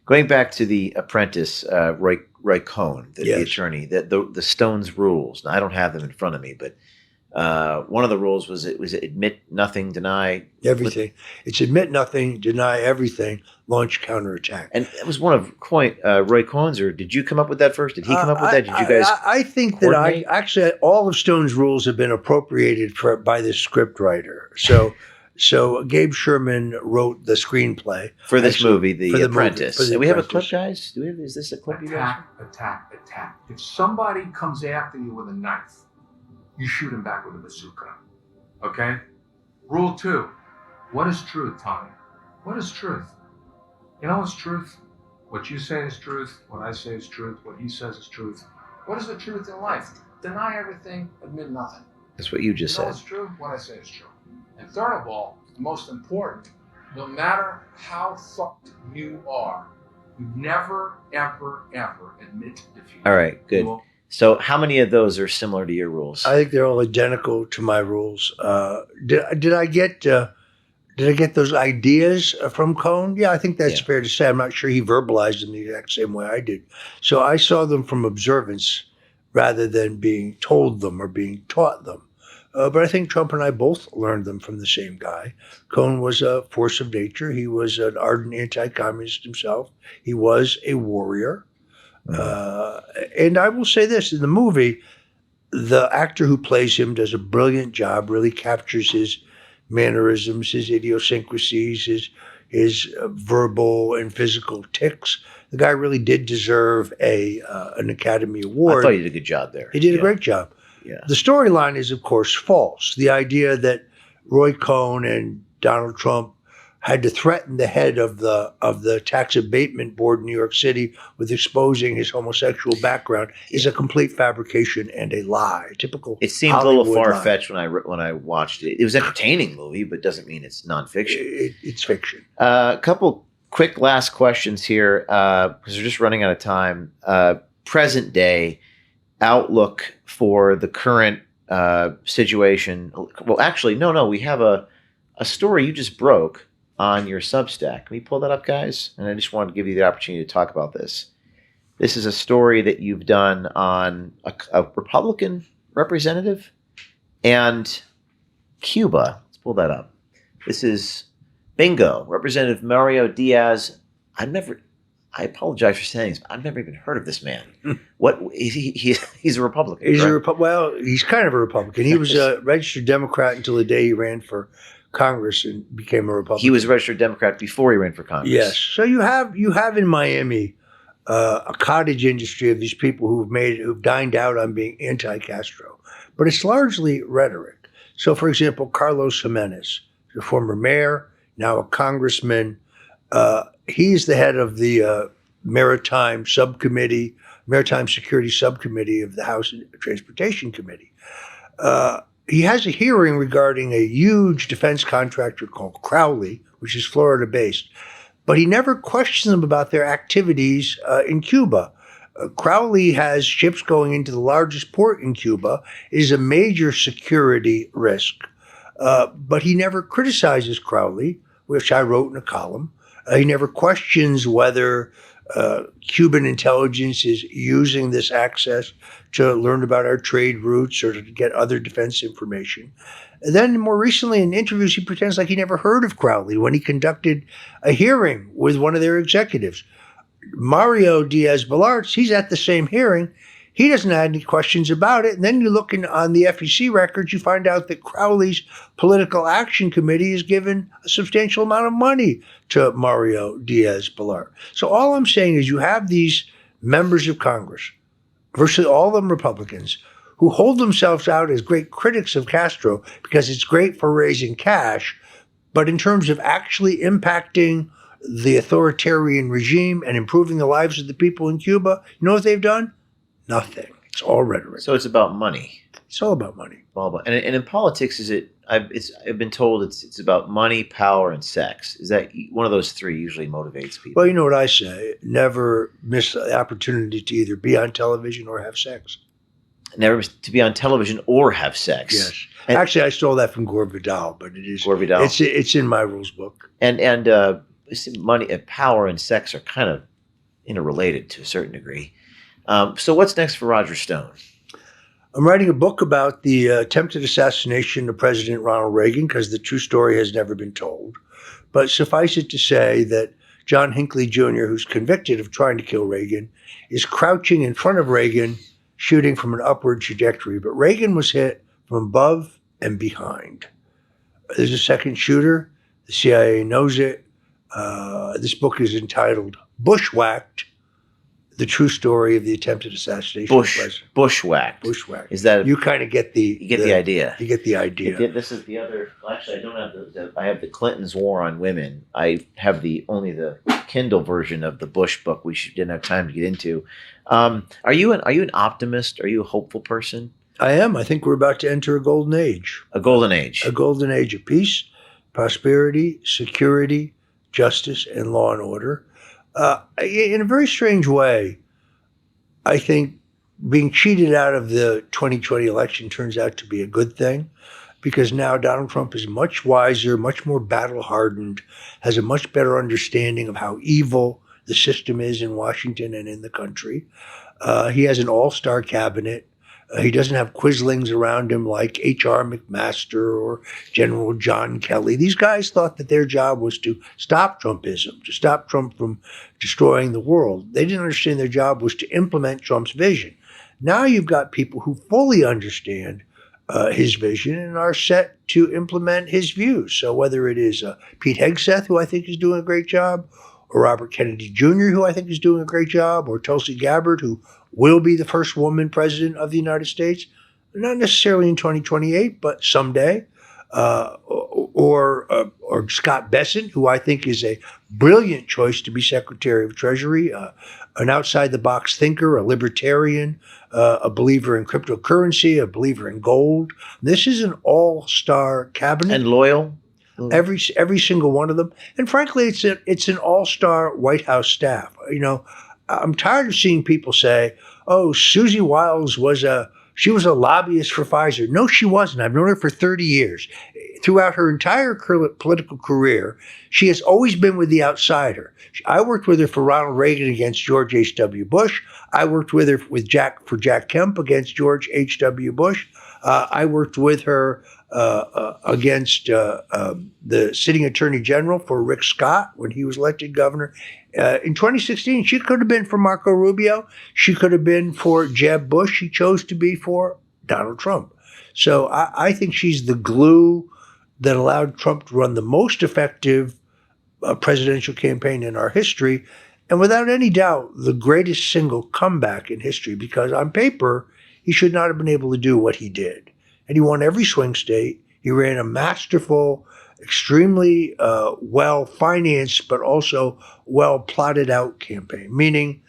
Going back to the Apprentice, Roy Cohn, the Yes. attorney, the Stone's rules. Now, I don't have them in front of me, but one of the rules was admit nothing, deny Everything. It's admit nothing, deny everything, launch counterattack. And it was one of Roy Cohn's, or did you come up with that first? Did he come up with that? Did you guys? I think that coordinate? actually all of Stone's rules have been appropriated by the script writer. So Gabe Sherman wrote the screenplay For this actually, movie, The for the Apprentice. movie, for The Do we have a Apprentice. clip, guys? Is this a clip, you guys? Attack. If somebody comes after you with a knife, you shoot him back with a bazooka. Okay? Rule 2. What is truth, Tommy? What is truth? You know what's truth? What you say is truth. What I say is truth. What he says is truth. What is the truth in life? Deny everything, admit nothing. That's what you just You know said. what's true? What I say is true. And third of all, the most important, no matter how fucked you are, you never, ever, ever admit defeat. All right, good. You will- So, how many of those are similar to your rules? I think they're all identical to my rules. Did I get those ideas from Cohn? Yeah, I think that's Yeah. fair to say. I'm not sure he verbalized them the exact same way I did. So I saw them from observance rather than being told them or being taught them. But I think Trump and I both learned them from the same guy. Cohn was a force of nature. He was an ardent anti-communist himself. He was a warrior. And I will say this, in the movie, the actor who plays him does a brilliant job, really captures his mannerisms, his idiosyncrasies, his verbal and physical tics. The guy really did deserve an Academy I Award. thought you did a good job there. He did a Yeah. great job. Yeah. The storyline is, of course, false. The idea that Roy Cohn and Donald Trump had to threaten the head of the tax abatement board in New York City with exposing his homosexual background is a complete fabrication and a lie. Typical. It seemed a little Hollywood lie. far-fetched when I watched it. It was an entertaining movie, but doesn't mean it's nonfiction. It's fiction. A couple quick last questions here, because we're just running out of time. Present day outlook for the current situation. Well, actually, no. We have a story you just broke on your Substack. Can we pull that up, guys? And I just wanted to give you the opportunity to talk about this. This is a story that you've done on a Republican representative and Cuba. Let's pull that up. This is bingo, Representative Mario Diaz. I apologize for saying this, but I've never even heard of this man. What is he? He's a Republican. He's correct? he's kind of a Republican. He was a registered Democrat until the day he ran for Congress and became a Republican. He was a registered Democrat before he ran for Congress. Yes. So you have in Miami a cottage industry of these people who've dined out on being anti-Castro, but it's largely rhetoric. So, for example, Carlos Jimenez, the former mayor, now a congressman. He's the head of the Maritime Security Subcommittee of the House Transportation Committee. He has a hearing regarding a huge defense contractor called Crowley, which is Florida-based, but he never questions them about their activities in Cuba. Crowley has ships going into the largest port in Cuba. It is a major security risk, but he never criticizes Crowley, which I wrote in a column. He never questions whether Cuban intelligence is using this access to learn about our trade routes or to get other defense information. And then more recently in interviews, he pretends like he never heard of Crowley when he conducted a hearing with one of their executives. Mario Díaz-Balart, he's at the same hearing. He doesn't have any questions about it. And then you look on the FEC records, you find out that Crowley's Political Action Committee has given a substantial amount of money to Mario Díaz-Balart. So all I'm saying is you have these members of Congress, virtually all of them Republicans, who hold themselves out as great critics of Castro because it's great for raising cash, but in terms of actually impacting the authoritarian regime and improving the lives of the people in Cuba, you know what they've done? Nothing. It's all rhetoric. So it's about money. It's all about money. And in politics, I've been told it's about money, power, and sex. Is that one of those three usually motivates people? Well, you know what I say. Never miss the opportunity to either be on television or have sex. Never to be on television or have sex. Yes. And- Actually, I stole that from Gore Vidal, but it is. Gore Vidal. It's in my rules book. And money, and power, and sex are kind of interrelated to a certain degree. So what's next for Roger Stone? I'm writing a book about the attempted assassination of President Ronald Reagan because the true story has never been told. But suffice it to say that John Hinckley Jr., who's convicted of trying to kill Reagan, is crouching in front of Reagan, shooting from an upward trajectory. But Reagan was hit from above and behind. There's a second shooter. The CIA knows it. This book is entitled Bushwhacked, the true story of the attempted assassination of the president. Bushwhacked. Bushwhacked. Is that you kind of get the idea? You get the idea. This is the other. Actually, I don't have I have the Clinton's War on Women. I have only the Kindle version of the Bush book. We didn't have time to get into. Are you an optimist? Are you a hopeful person? I am. I think we're about to enter a golden age. A golden age. A golden age of peace, prosperity, security, justice, and law and order. In a very strange way, I think being cheated out of the 2020 election turns out to be a good thing, because now Donald Trump is much wiser, much more battle-hardened, has a much better understanding of how evil the system is in Washington and in the country. He has an all-star cabinet. He doesn't have quislings around him like H.R. McMaster or General John Kelly. These guys thought that their job was to stop Trumpism, to stop Trump from destroying the world. They didn't understand their job was to implement Trump's vision. Now you've got people who fully understand his vision and are set to implement his views. So whether it is Pete Hegseth, who I think is doing a great job, or Robert Kennedy Jr., who I think is doing a great job, or Tulsi Gabbard, who will be the first woman president of the United States, not necessarily in 2028, but someday, or Scott Bessent, who I think is a brilliant choice to be Secretary of Treasury, an outside-the-box thinker, a libertarian, a believer in cryptocurrency, a believer in gold. This is an all-star cabinet. And loyal? Every single one of them. And frankly, it's an all-star White House staff. You know, I'm tired of seeing people say, oh, Susie Wiles was a lobbyist for Pfizer. No, she wasn't. I've known her for 30 years. Throughout her entire political career, she has always been with the outsider. I worked with her for Ronald Reagan against George H.W. Bush. I worked with her for Jack Kemp against George H.W. Bush. I worked with her against the sitting attorney general for Rick Scott when he was elected governor. In 2016, she could have been for Marco Rubio. She could have been for Jeb Bush. She chose to be for Donald Trump. So I think she's the glue that allowed Trump to run the most effective presidential campaign in our history, and without any doubt, the greatest single comeback in history, because on paper, he should not have been able to do what he did. And he won every swing state. He ran a masterful, extremely well-financed, but also well-plotted-out campaign, meaning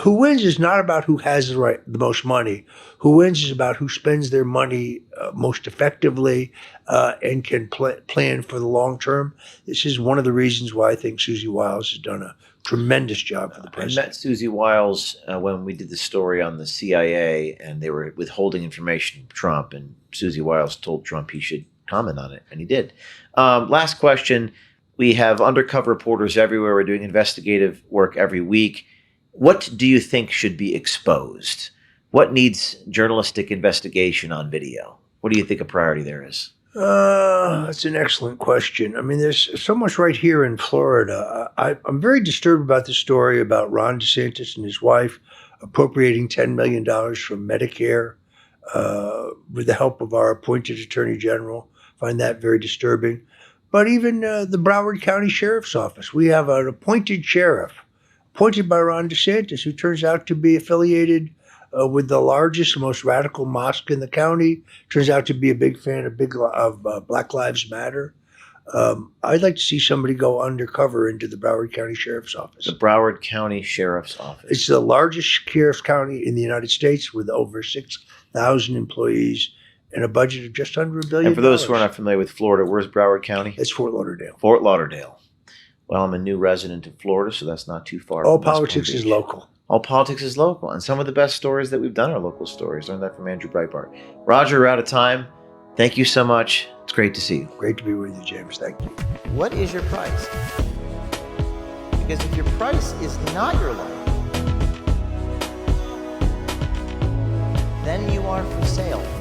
who wins is not about who has the most money. Who wins is about who spends their money most effectively and can plan for the long term. This is one of the reasons why I think Susie Wiles has done a tremendous job for the president. I met Susie Wiles when we did the story on the CIA, and they were withholding information from Trump, and Susie Wiles told Trump he should comment on it, and he did. Last question. We have undercover reporters everywhere. We're doing investigative work every week. What do you think should be exposed? What needs journalistic investigation on video? What do you think a priority there is? That's an excellent question. I mean, there's so much right here in Florida. I'm very disturbed about the story about Ron DeSantis and his wife appropriating $10 million from Medicare with the help of our appointed attorney general. I find that very disturbing. But even the Broward County Sheriff's Office, we have an appointed sheriff, appointed by Ron DeSantis, who turns out to be affiliated with the largest, most radical mosque in the county. Turns out to be a big fan of Black Lives Matter. I'd like to see somebody go undercover into the Broward County Sheriff's Office. The Broward County Sheriff's Office. It's the largest sheriff's county in the United States with over 6,000 employees and a budget of just under $1 billion. And for those who are not familiar with Florida, where's Broward County? It's Fort Lauderdale. Fort Lauderdale. Well, I'm a new resident of Florida, so that's not too far. All politics is local. All politics is local. And some of the best stories that we've done are local stories. Learned that from Andrew Breitbart. Roger, we're out of time. Thank you so much. It's great to see you. Great to be with you, James. Thank you. What is your price? Because if your price is not your life, then you are for sale.